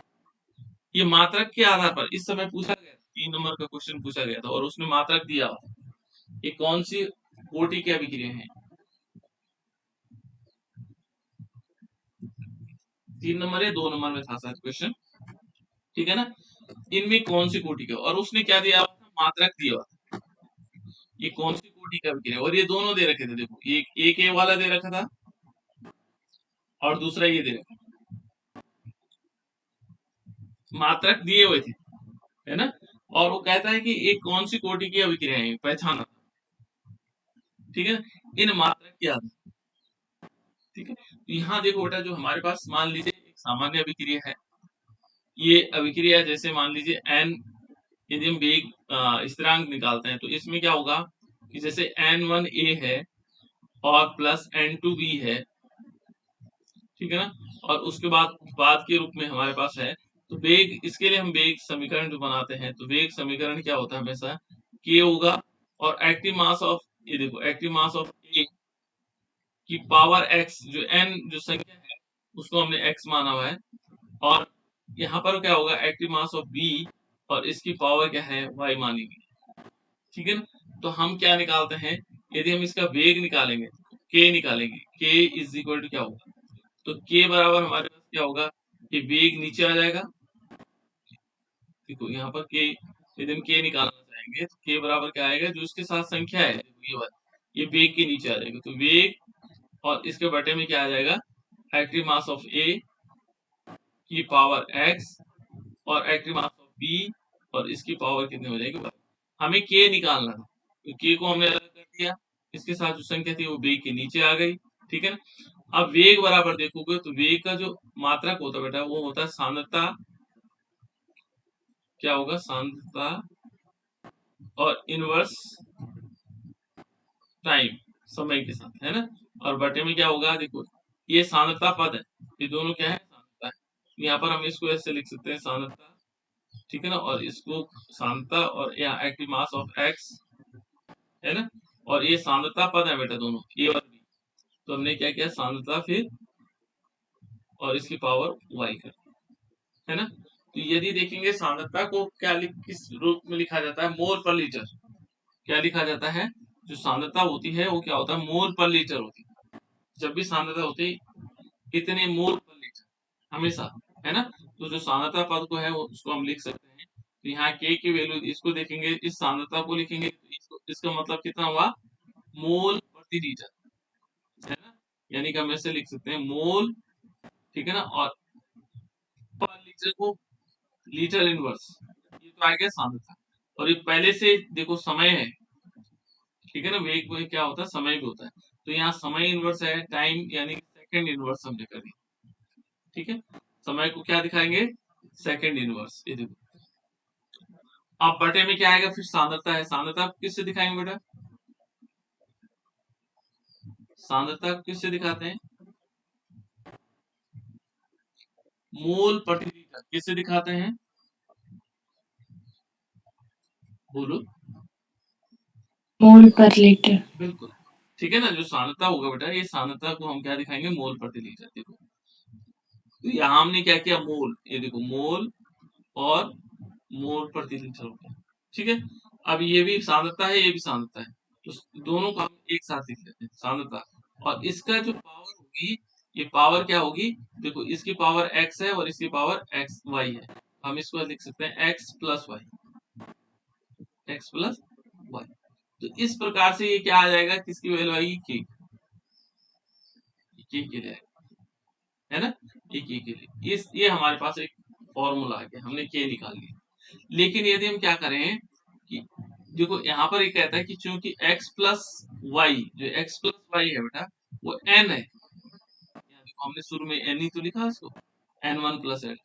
ये मात्रक के आधार पर इस समय पूछा गया, 3 नंबर का क्वेश्चन पूछा गया था और उसने मात्रक दिया हुआ, ये कौन सी कोटि की अभिक्रिया है, 3 नंबर या 2 नंबर में था शायद क्वेश्चन, ठीक है ना। इनमें कौन सी कोटि का, और उसने क्या दिया था, मात्रक दिया हुआ, ये कौन सी कोटि का अभिक्रिया, और ये दोनों दे रखे थे, देखो एक ए वाला दे रखा था और दूसरा ये दे रखा, मात्रक दिए हुए थे, है ना। और वो कहता है कि एक कौन सी कोटि की अभिक्रिया है पहचाना, ठीक है, इन मात्रक के आधार, ठीक है। तो यहाँ देखो बेटा जो हमारे पास मान लीजिए एक सामान्य अभिक्रिया है, ये अभिक्रिया जैसे मान लीजिए n, यदि हम वेग स्थिरांक निकालते हैं तो इसमें क्या होगा कि जैसे n1a है और प्लस n2b है, ठीक है ना, और उसके बाद के रूप में हमारे पास है, तो वेग, इसके लिए हम वेग समीकरण जो बनाते हैं, तो वेग समीकरण क्या होता है हमेशा k होगा और एक्टिव मास ऑफ, ये देखो एक्टिव मास ऑफ a की पावर x, जो n जो संख्या है उसको हमने x माना हुआ है, और यहाँ पर क्या होगा एक्टिव मास ऑफ b और इसकी पावर क्या है y मानी गई, ठीक है ना। तो हम क्या निकालते हैं, यदि हम इसका वेग निकालेंगे, k निकालेंगे, k इज इक्वल टू क्या होगा, तो k बराबर हमारे पास क्या होगा, ये वेग नीचे आ जाएगा। देखो यहाँ पर k, यदि हम k निकालना चाहेंगे तो k बराबर क्या आएगा, जो इसके साथ संख्या है ये वाला, ये वेग के नीचे आ जाएगा। तो वेग और इसके बटे में क्या आ जाएगा, एक्टिव मास ऑफ a की पावर x और एक्टिव मास ऑफ b और इसकी पावर कितनी हो जाएगी, हमें k निकालना था, तो k को हमने अलग कर दिया, इसके साथ जो संख्या थी वो वेग के नीचे आ गई, ठीक है ना। अब वेग बराबर देखोगे तो वेग का जो मात्रक होता है बेटा वो होता है सांद्रता, क्या होगा, सांद्रता और इनवर्स टाइम, समय के साथ, है ना। और बटे में क्या होगा, देखो ये सांद्रता पद है, ये दोनों क्या है, सांद्रता है। यहाँ पर हम इसको ऐसे लिख सकते हैं सांद्रता, ठीक है ना, और इसको सांद्रता और यहाँ एक्टिव मास ऑफ x, है ना, और ये सांद्रता पद है बेटा दोनों, ए और बी। तो हमने क्या किया, सांद्रता फिर और इसकी पावर y कर, है ना। तो यदि देखेंगे सांद्रता को क्या किस रूप में लिखा जाता है, मोल पर लीटर, क्या लिखा जाता है, जो सांद्रता होती है वो क्या होता है, मोल पर लीटर होती है। जब भी सांद्रता होती है कितने मोल पर लीटर, हमेशा, है ना। तो जो सांद्रता पद को है वो उसको हम लिख सकते हैं। तो यहाँ k की वैल्यू, इसको देखेंगे, इस सांद्रता को लिखेंगे तो इसका मतलब कितना हुआ, मोल प्रति लीटर, है ना। यानी कि हम ऐसे लिख सकते हैं मोल, ठीक है ना, और पर लीटर को लीटर इनवर्स, ये तो आ गया सांद्रता। और ये पहले से देखो समय है, ठीक है ना, वेग में क्या होता है, समय भी होता है। तो यहाँ समय इनवर्स है, टाइम यानी सेकंड इनवर्स हमने कर दिया, ठीक है। समय को क्या दिखाएंगे, सेकंड इनवर्स, ये देखो। अब बटे में क्या आएगा, फिर सांद्रता है, सांद्रता किससे दिखाएंगे बेटा, सांद्रता किससे दिखाते हैं, मोल प्रति लीटर, किससे दिखाते हैं, बोलो, मोल पर लीटर। बिल्कुल, ठीक है ना। जो सांद्रता होगा बेटा, ये सांद्रता को हम क्या दिखाएंगे, मोल प्रति लीटर। देखो तो यहाँ हमने क्या किया, मोल, ये देखो मोल और मोल प्रति लीटर हो गया, ठीक है। अब ये भी सांद्रता है, ये भी सांद्रता है, तो दोनों को हम एक साथ लिख लेते हैं, सांद्रता और इसका जो पावर होगी, ये पावर क्या होगी, देखो इसकी पावर x है और इसकी पावर x y है, हम इसको लिख सकते हैं x plus y, x plus y. तो इस प्रकार से ये क्या आ जाएगा, किसकी वैल्यू आएगी, के के लिए, है ना, ये के लिए, ये हमारे पास एक फॉर्मूला आ गया, हमने के निकाल लिया। लेकिन यदि हम क्या करें कि देखो यहाँ पर ये कहता है कि चूंकि x प्लस वाई, जो x प्लस वाई है बेटा वो n है, देखो हमने शुरू में n ही तो लिखा इसको, n1 प्लस n,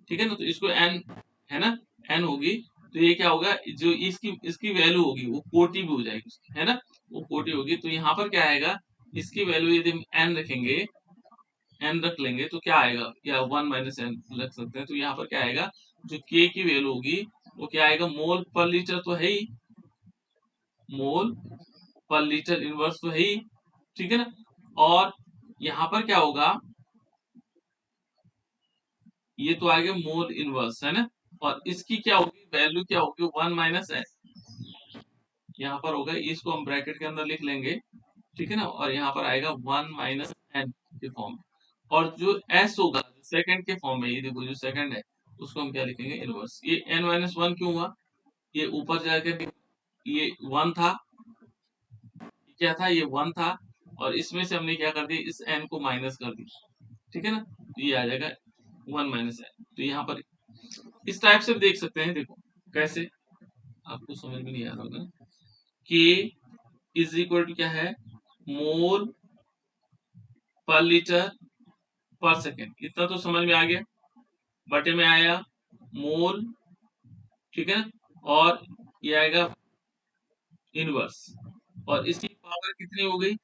ठीक है ना। तो इसको n, है ना, n होगी, तो ये क्या होगा, जो इसकी वैल्यू होगी वो कोटि भी हो जाएगी उसकी, है ना, वो कोटि होगी। तो यहाँ पर क्या आएगा, इसकी वैल्यू यदि हम n रखेंगे, n रख लेंगे तो क्या आएगा, या 1 माइनस n रख सकते हैं, तो यहाँ पर क्या आएगा, जो k की वैल्यू होगी वो क्या आएगा, मोल पर लीटर तो है ही, मोल पर लीटर इनवर्स तो है ही, ठीक है ना। और यहाँ पर क्या होगा, ये तो आ गया मोल इनवर्स, है ना, और इसकी क्या होगी, वैल्यू क्या होगी, 1 माइनस एन, यहाँ पर होगा, इसको हम ब्रैकेट के अंदर लिख लेंगे, ठीक है ना, और यहाँ पर आएगा 1 माइनस एन के फॉर्म में। और जो एस होगा सेकंड के फॉर्म में, ये देखो जो सेकंड है उसको हम क्या लिखेंगे, इनवर्स। ये n माइनस वन क्यों हुआ, ये ऊपर जाकर ये 1 था, क्या था, ये 1 था, और इसमें से हमने क्या कर दिया, इस n को माइनस कर दिया, ठीक है ना, तो ये आ जाएगा 1 माइनस एन। तो यहाँ पर इस टाइप से देख सकते हैं, देखो कैसे, आपको समझ में नहीं आ रहा होगा, k इज इक्वल टू क्या है, मोल पर लीटर पर सेकेंड, इतना तो समझ में आ गया, बटे में आया मोल, ठीक है ना, और ये आएगा इनवर्स, और इसकी पावर कितनी हो गई,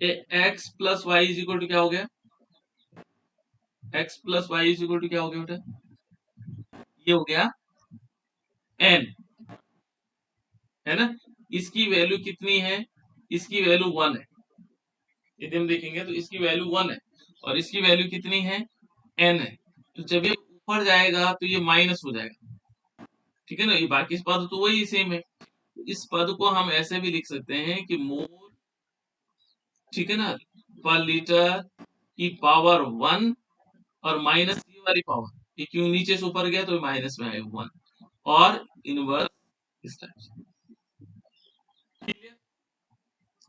x plus y is equal to क्या हो गया, x plus y is equal to क्या हो गया बेटा, ये हो गया n, है ना। इसकी वैल्यू कितनी है, इसकी वैल्यू 1 है, यदि हम देखेंगे तो इसकी वैल्यू 1 है और इसकी वैल्यू कितनी है, n है। तो जब ये ऊपर जाएगा तो ये माइनस हो जाएगा, ठीक है ना, ये बाकी पद तो वही सेम है, इस पद को हम ऐसे भी लिख सकते हैं कि मोल, ठीक है ना, पर लीटर की पावर 1 और माइनस ये वाली पावर, ये क्यों नीचे से ऊपर गया तो माइनस में आएगा 1 और इनवर्स इस टाइप से।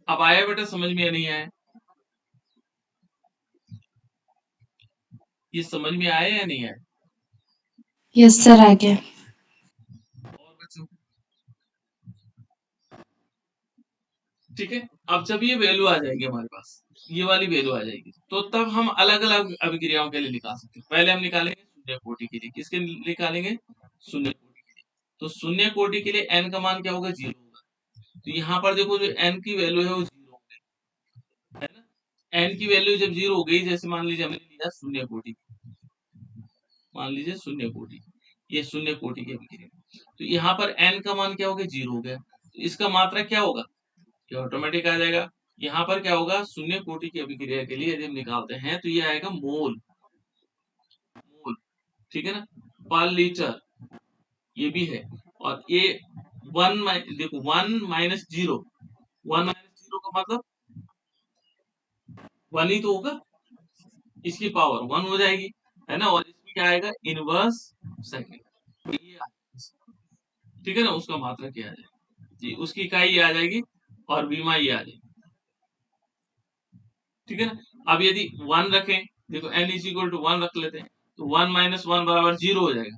अब आया बेटा समझ में या नहीं आया? ये समझ में आया या नहीं आया? यस सर आ गया। और बच्चों, ठीक है। अब जब ये वैल्यू आ जाएगी हमारे पास, ये वाली वैल्यू आ जाएगी, तो तब हम अलग अलग अभिक्रियाओं के लिए निकाल सकते हैं। पहले हम निकालेंगे शून्य कोटि के लिए। किसके लिए निकालेंगे? शून्य कोटि के लिए। तो शून्य कोटि के लिए n का मान क्या होगा? 0 होगा। तो यहाँ पर देखो जो n की वैल्यू है वो 0 हो गई, है ना। n की वैल्यू जब 0 हो गई, जैसे मान लीजिए हमने लिया शून्य कोटि, मान लीजिए शून्य कोटि, ये शून्य कोटि की अभिक्रिया, तो यहाँ पर n का मान क्या हो गया? 0 हो गया। तो इसका मात्रा क्या होगा? ये ऑटोमेटिक आ जाएगा। यहाँ पर क्या होगा? शून्य कोटि की अभिक्रिया के लिए यदि हम निकालते हैं तो ये आएगा मोल, मोल, ठीक है ना, पर लीटर, ये भी है। और ये देखो 1 माइनस 0, 1 माइनस 0 का मतलब 1 ही तो होगा, इसकी पावर 1 हो जाएगी, है ना। और इसमें क्या आएगा? इनवर्स सेकंड, ये आएगा, ठीक है ना। उसका मात्रा क्या आ जाएगा जी, उसकी इकाई आ जाएगी और बीमा ये आ जाएगी, ठीक है ना। अब यदि 1 रखें, देखो n इज इक्वल टू 1 रख लेते हैं, तो 1 माइनस 1 बराबर 0 हो जाएगा।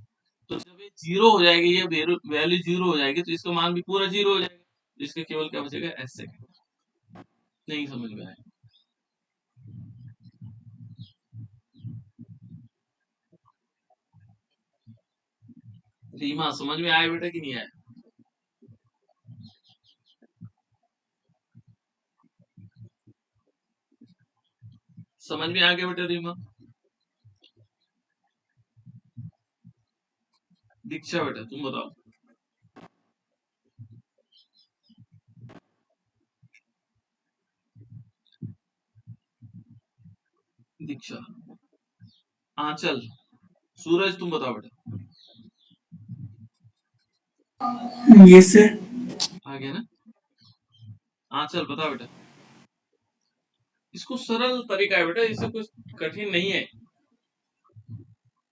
तो जब ये 0 हो जाएगी, ये वैल्यू 0 हो जाएगी, तो इसका मान भी पूरा 0 हो जाएगा। तो इसका केवल क्या बचेगा? s second. नहीं समझ में आया? रीमा समझ में आया बेटा कि नहीं आया? समझ में आ गया बेटा रीमा? दीक्षा बेटा तुम बताओ। दीक्षा, आंचल, सूरज तुम बताओ बेटा। Yes sir. आ गया ना? आंचल बताओ बेटा। इसको सरल तरीका है बेटा, इससे कुछ कठिन नहीं है।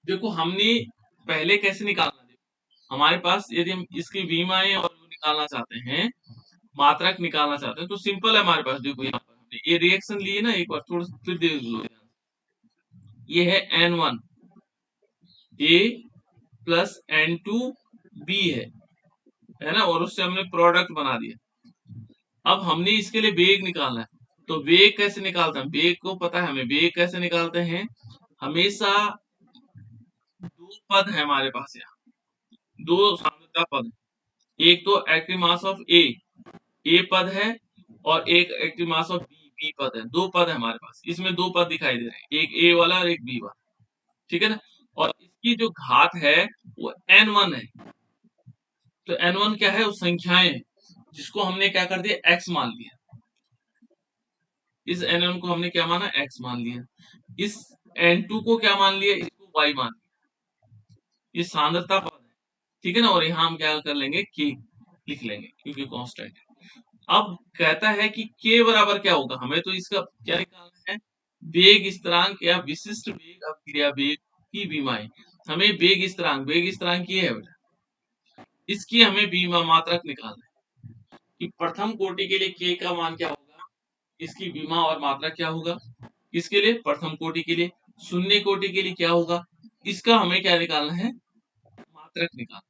देखो हमने पहले कैसे निकालना, देखो हमारे पास यदि हम इसकी बीमाएं और वो निकालना चाहते हैं, मात्रक निकालना चाहते हैं, तो सिंपल है हमारे पास। देखो यहाँ पर हमने ये रिएक्शन लिए ना, एक बार थोड़ा फिर देख लो। ये है N1 A plus N2 B है ना, और उससे हमने प्रोडक्ट बना दिया। अब हमने इसके लिए वेग निकालना है, तो वेग कैसे निकालते हैं? वेग को पता है हमें, वेग कैसे निकालते हैं? हमेशा दो पद है हमारे पास, यहाँ दो सांद्रता पद है। एक तो एक्टिव मास ऑफ ए पद है, और एक एक्टिव मास ऑफ बी पद है। दो पद है हमारे पास, इसमें दो पद दिखाई दे रहे हैं, एक ए वाला और एक बी वाला, ठीक है ना। और इसकी जो घात है वो n1 है। तो n1 क्या है? वो संख्याएं हैं, जिसको हमने क्या कर दिया? x मान लिया। इस n1 को हमने क्या माना? x मान लिया। इस n2 को क्या मान लिया? इसको y मान लिया। ये सांद्रता पद है, ठीक है ना। और यहाँ हम क्या कर लेंगे? k लिख लेंगे, क्योंकि कांस्टेंट है। अब कहता है कि k बराबर क्या होगा? हमें तो इसका क्या निकालना है? वेग स्थिरांक या विशिष्ट वेग अभिक्रिया वेग की बीमाएं। हमें वेग स्थिरांक ये है बेटा, इसकी हमें बीमा मात्रक निकालना है कि प्रथम कोटि के लिए k का मान क्या होगा, इसकी बीमा और मात्रक क्या होगा। इसके लिए प्रथम कोटि के लिए, शून्य कोटि के लिए क्या होगा, इसका हमें क्या निकालना है? मात्रक निकालना।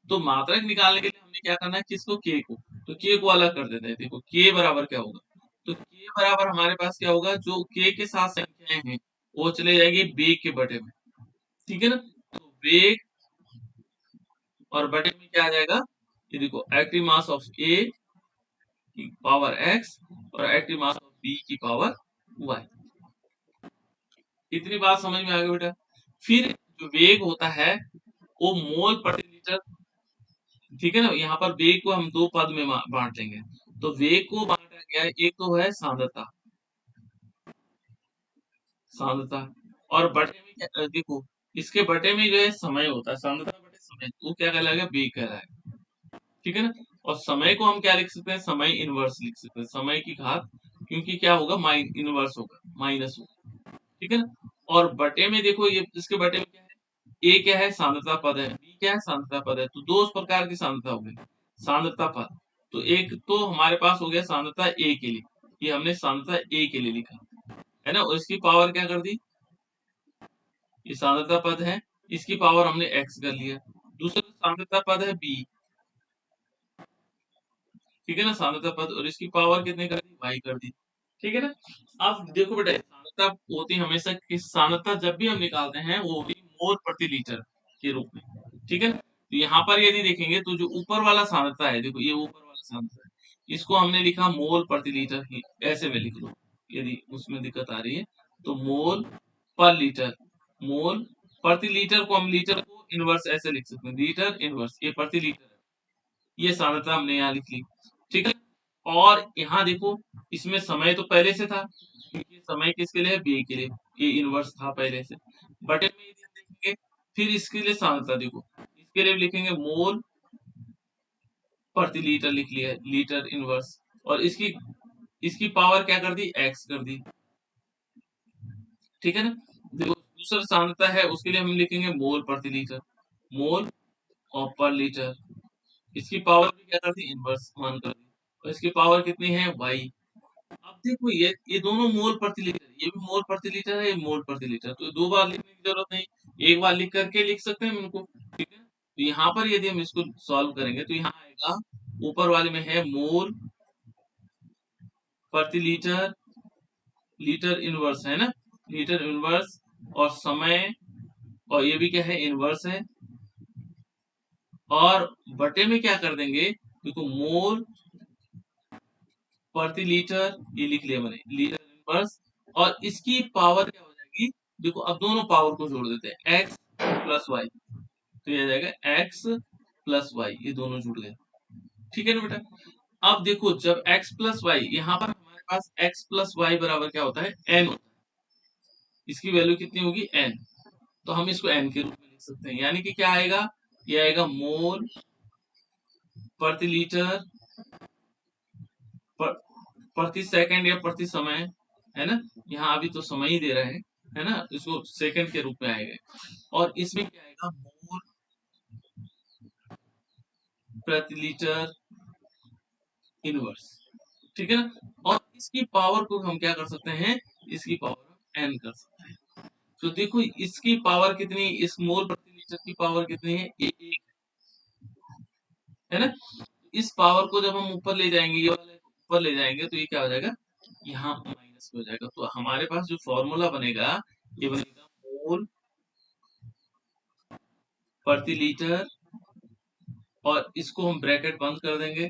तो मात्रक निकालने के लिए हमें क्या करना है? किसको? k को। तो k को अलग कर देते हैं। देखो k बराबर क्या होगा, तो k बराबर हमारे पास क्या होगा? जो k के साथ संख्याएं हैं वो चले जाएगी वेग के बटे में, ठीक है ना। तो वेग और बटे में क्या आ जाएगा? ये देखो एक्टिव मास ऑफ a की पावर x और एक्टिव मास ऑफ b की पावर y। इतनी बात समझ में आ गई बेटा? फिर जो वेग होता है वो मोल प्रति लीटर, ठीक है ना। यहाँ पर वेग को हम दो पद में बांट देंगे। तो वेग को बांटा गया, एक तो है सांद्रता, सांद्रता, और बटे में क्या, देखो इसके बटे में जो है समय होता है, सांद्रता बटे समय, वो क्या कहलाएगा? वेग कहलाएगा, ठीक है ना। और समय को हम क्या लिख सकते हैं, समय इनवर्स लिख सकते हैं, समय की घात, क्योंकि क्या होगा, इनवर्स होगा, माइनस होगा, ठीक है ना। और बटे में देखो, ये इसके बटे में क्या है, ए क्या है, सांद्रता पद है, बी क्या है, सांद्रता पद है, तो दो प्रकार की सांद्रता हो गई, सांद्रता पद। तो एक तो हमारे पास हो गया सांद्रता ए के लिए, ये हमने सांद्रता ए के लिए लिखा है ना, और इसकी पावर क्या कर दी, ये सांद्रता पद है, इसकी पावर हमने एक्स कर लिया। दूसरा सांद्रता पद है बी, ठीक है ना, सांद्रता पद, और इसकी पावर कितने कर दी, वाई कर दी, ठीक है ना। अब देखो बेटा, सांद्रता होती हमेशा, किस सांद्रता जब भी हम निकालते हैं वो होती मोल प्रति लीटर के रूप में, ठीक है ना। तो यहाँ पर यदि देखेंगे तो जो ऊपर वाला सांद्रता है, देखो ये ऊपर वाला सांद्रता है, इसको हमने लिखा मोल प्रति लीटर ही, ऐसे में लिख लो, यदि उसमें दिक्कत आ रही है तो मोल पर लीटर, मोल प्रति लीटर को हम लीटर को इनवर्स ऐसे लिख सकते हैं, लीटर इनवर्स, ये प्रति लीटर है, ये सांद्रता हमने यहाँ लिख ली, ठीक है। और यहाँ देखो, इसमें समय तो पहले से था, क्योंकि समय किसके लिए है, बी के लिए, ये इनवर्स था पहले से। बटे में यदि हम देखेंगे, फिर इसके लिए सांद्रता देखो, इसके लिए लिखेंगे मोल प्रति लीटर, लिख लिया है, लीटर इनवर्स, और इसकी पावर क्या कर दी, एक्स कर दी, ठीक है ना। देखो दूसरा सांद्रता है, उसके लिए हम लिखेंगे मोल प्रति लीटर, मोल और पर लीटर, इसकी पावर भी क्या कर दी, इनवर्स मान कर दी, और इसकी पावर कितनी है, वाई। अब देखो, ये दोनों मोल प्रति लीटर, ये भी मोल प्रति लीटर है, ये मोल प्रति लीटर, तो दो बार लिखने की जरूरत नहीं, एक बार लिख करके लिख सकते हैं इनको, ठीक है। तो यहाँ पर यदि हम इसको सॉल्व करेंगे तो यहाँ आएगा, ऊपर वाले में है मोल प्रति लीटर, लीटर इनवर्स है ना, लीटर इनवर्स, और समय, और ये भी क्या है, इनवर्स है, और बटे में क्या कर देंगे, देखो मोल प्रति लीटर, ये लिख लिया मैंने, लीटर इनवर्स, और इसकी पावर क्या हो जाएगी, देखो अब दोनों पावर को जोड़ देते हैं, x प्लस वाई, तो ये आ जाएगा x प्लस वाई, ये दोनों जुड़ गए, ठीक है ना बेटा। अब देखो, जब x प्लस वाई, यहाँ पर हमारे पास x प्लस वाई बराबर क्या होता है, n होता है, इसकी वैल्यू कितनी होगी, n, तो हम इसको n के रूप में लिख सकते हैं, यानी कि क्या आएगा, ये आएगा मोल प्रति लीटर प्रति सेकंड या प्रति समय, है ना, यहाँ अभी तो समय ही दे रहा है ना, इसको सेकंड के रूप में आएगा, और इसमें क्या आएगा, मोल प्रति लीटर इनवर्स, ठीक है ना। और इसकी पावर को हम क्या कर सकते हैं, इसकी पावर n कर सकते हैं, तो देखो इसकी पावर कितनी, इस मोल प्रति लीटर की पावर कितनी है, एक है ना। इस पावर को जब हम ऊपर ले जाएंगे, ये वाले ऊपर ले जाएंगे, तो ये क्या हो जाएगा, यहाँ माइनस हो जाएगा, तो हमारे पास जो फॉर्मूला बनेगा, ये बनेगा मोल प्रति लीटर, और इसको हम ब्रैकेट बंद कर देंगे,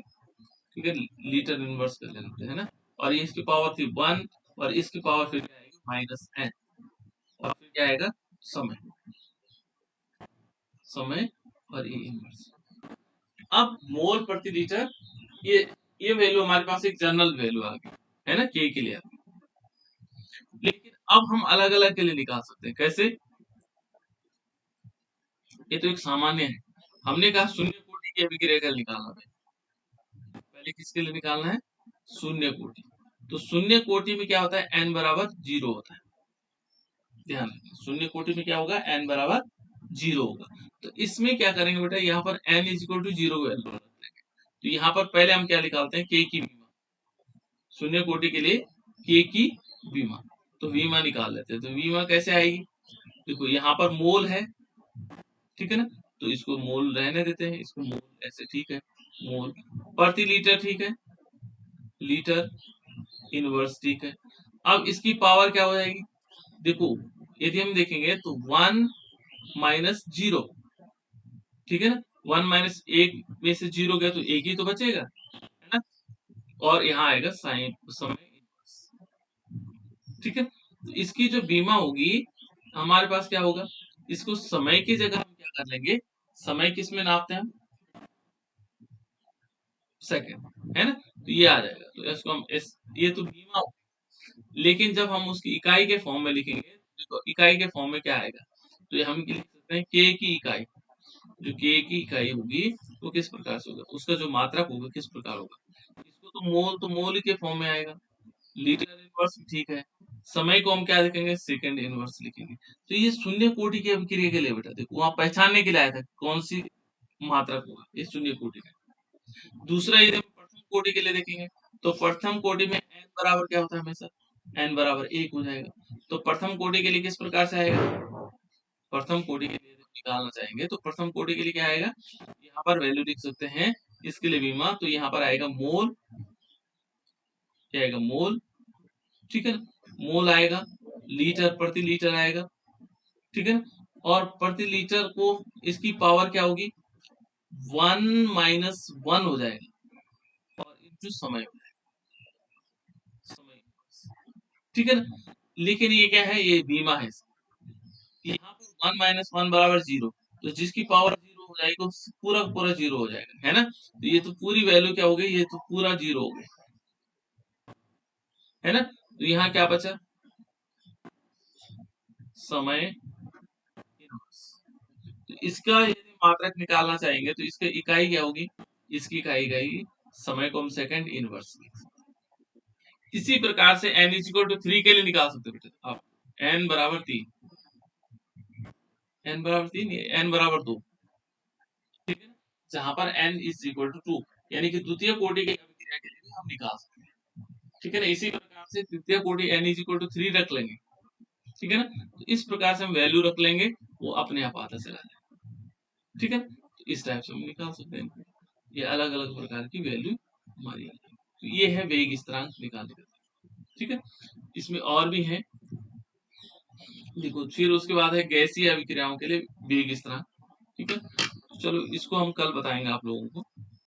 ठीक है, लीटर इनवर्स कर लेते हैं ना, और ये इसकी पावर थी 1, और इसकी पावर फिर क्या आएगी, माइनस n, और फिर क्या आएगा, समय, समय, और ये इनवर्स। अब मोल प्रति लीटर, ये वैल्यू हमारे पास एक जनरल वैल्यू आ गई है ना, के लिए, लेकिन अब हम अलग अलग के लिए निकाल सकते हैं, कैसे, ये तो एक सामान्य है, हमने कहा शून्य कोटि की अभिक्रिया का निकालना है, पहले किसके लिए निकालना है, शून्य कोटि, तो शून्य कोटि में क्या होता है, n बराबर 0 होता है, ध्यान रखना, शून्य कोटि में क्या होगा, n बराबर 0 होगा, तो इसमें क्या करेंगे बेटा, यहाँ पर n is equal to 0 value रख देंगे, तो यहाँ पर पहले हम क्या निकालते हैं, k की बीमा, शून्य कोटि के लिए k की बीमा, तो बीमा निकाल लेते हैं, तो बीमा कैसे आएगी, देखो यहाँ पर मोल है, ठीक है ना, तो इसको मोल रहने देते हैं, इसको मोल ऐसे, ठीक है, मोल प्रति लीटर, ठीक है, लीटर इनवर्स, ठीक है। अब इसकी पावर क्या हो जाएगी, देखो यदि हम देखेंगे तो 1 माइनस 0, ठीक है ना, 1 माइनस 1 में से 0 गया तो एक ही तो बचेगा, है ना, और यहाँ आएगा साइन समय इनवर्स, ठीक है। तो इसकी जो बीमा होगी, हमारे पास क्या होगा, इसको समय की जगह हम क्या कर लेंगे, समय किस में नापते हैं, सेकंड, है ना, तो ये आ जाएगा, तो इसको हम ये तो बीमा हो, लेकिन जब हम उसकी इकाई के फॉर्म में लिखेंगे, तो इकाई के फॉर्म में क्या आएगा, तो ये हम लिख सकते हैं के की इकाई, जो के की इकाई होगी वो किस प्रकार से होगा, उसका जो मात्रक होगा किस प्रकार होगा। इसको तो मोल के फॉर्म में आएगा, लीटर इनवर्स ठीक है, समय को हम क्या लिखेंगे, सेकंड इनवर्स लिखेंगे। तो ये शून्य कोटि की अभिक्रिया के लिए बेटा देखो वहां पहचानने के लिए आया था कौन सी मात्रक होगा, ये शून्य कोटि का। दूसरा यदि हम प्रथम कोटि के लिए देखेंगे तो प्रथम कोटि में n बराबर क्या होता है, हमेशा n बराबर 1 हो जाएगा। तो प्रथम कोटि के लिए किस प्रकार से आएगा, प्रथम कोटि के लिए निकालना चाहेंगे तो प्रथम कोटि के लिए क्या आएगा, यहाँ पर वैल्यू लिख सकते हैं इसके लिए बीमा, तो यहाँ पर आएगा मोल, क्या आएगा मोल, ठीक है, मोल आएगा, लीटर प्रति लीटर आएगा, ठीक है, और प्रति लीटर को इसकी पावर क्या होगी 1 माइनस 1 हो जाएगा और इंटू समय हो जाएगा, समय, ठीक है ना। लेकिन ये क्या है, ये बीमा है, यहाँ पर 1 माइनस 1 बराबर 0, तो जिसकी पावर 0 हो जाएगी वो पूरा पूरा 0 हो जाएगा, है ना। तो ये तो पूरी वैल्यू क्या हो गई, ये तो पूरा 0 हो गया, है ना। तो यहाँ क्या बचा, समय इनवर्स। तो इसका यदि मात्रक निकालना चाहेंगे तो इसकी इकाई क्या होगी, इसकी इकाई गई समय को हम सेकंड इनवर्स लिख सकते हैं। इसी प्रकार से n इज इक्वल टू 3 के लिए निकाल सकते हो बेटा आप, n बराबर 3, n बराबर 3, n बराबर 2, ठीक है ना, जहां पर n इज इक्वल टू 2, यानी कि द्वितीय कोटि की अभिक्रिया के लिए भी हम निकाल सकते हैं, ठीक है ना। इसी प्रकार से तृतीय कोटि n इज इक्वल टू 3 रख लेंगे, ठीक है ना। तो इस प्रकार से हम वैल्यू रख लेंगे, वो अपने आप आता चला जाएगा, ठीक है। तो इस टाइप से हम निकाल सकते हैं, ये अलग अलग प्रकार की वैल्यू हमारी आती है। तो ये है वेग स्थिरांक निकालने का, ठीक है। इसमें और भी है, देखो फिर उसके बाद है गैसीय अभिक्रियाओं के लिए वेग स्थिरांक, ठीक है। चलो इसको हम कल बताएंगे आप लोगों को।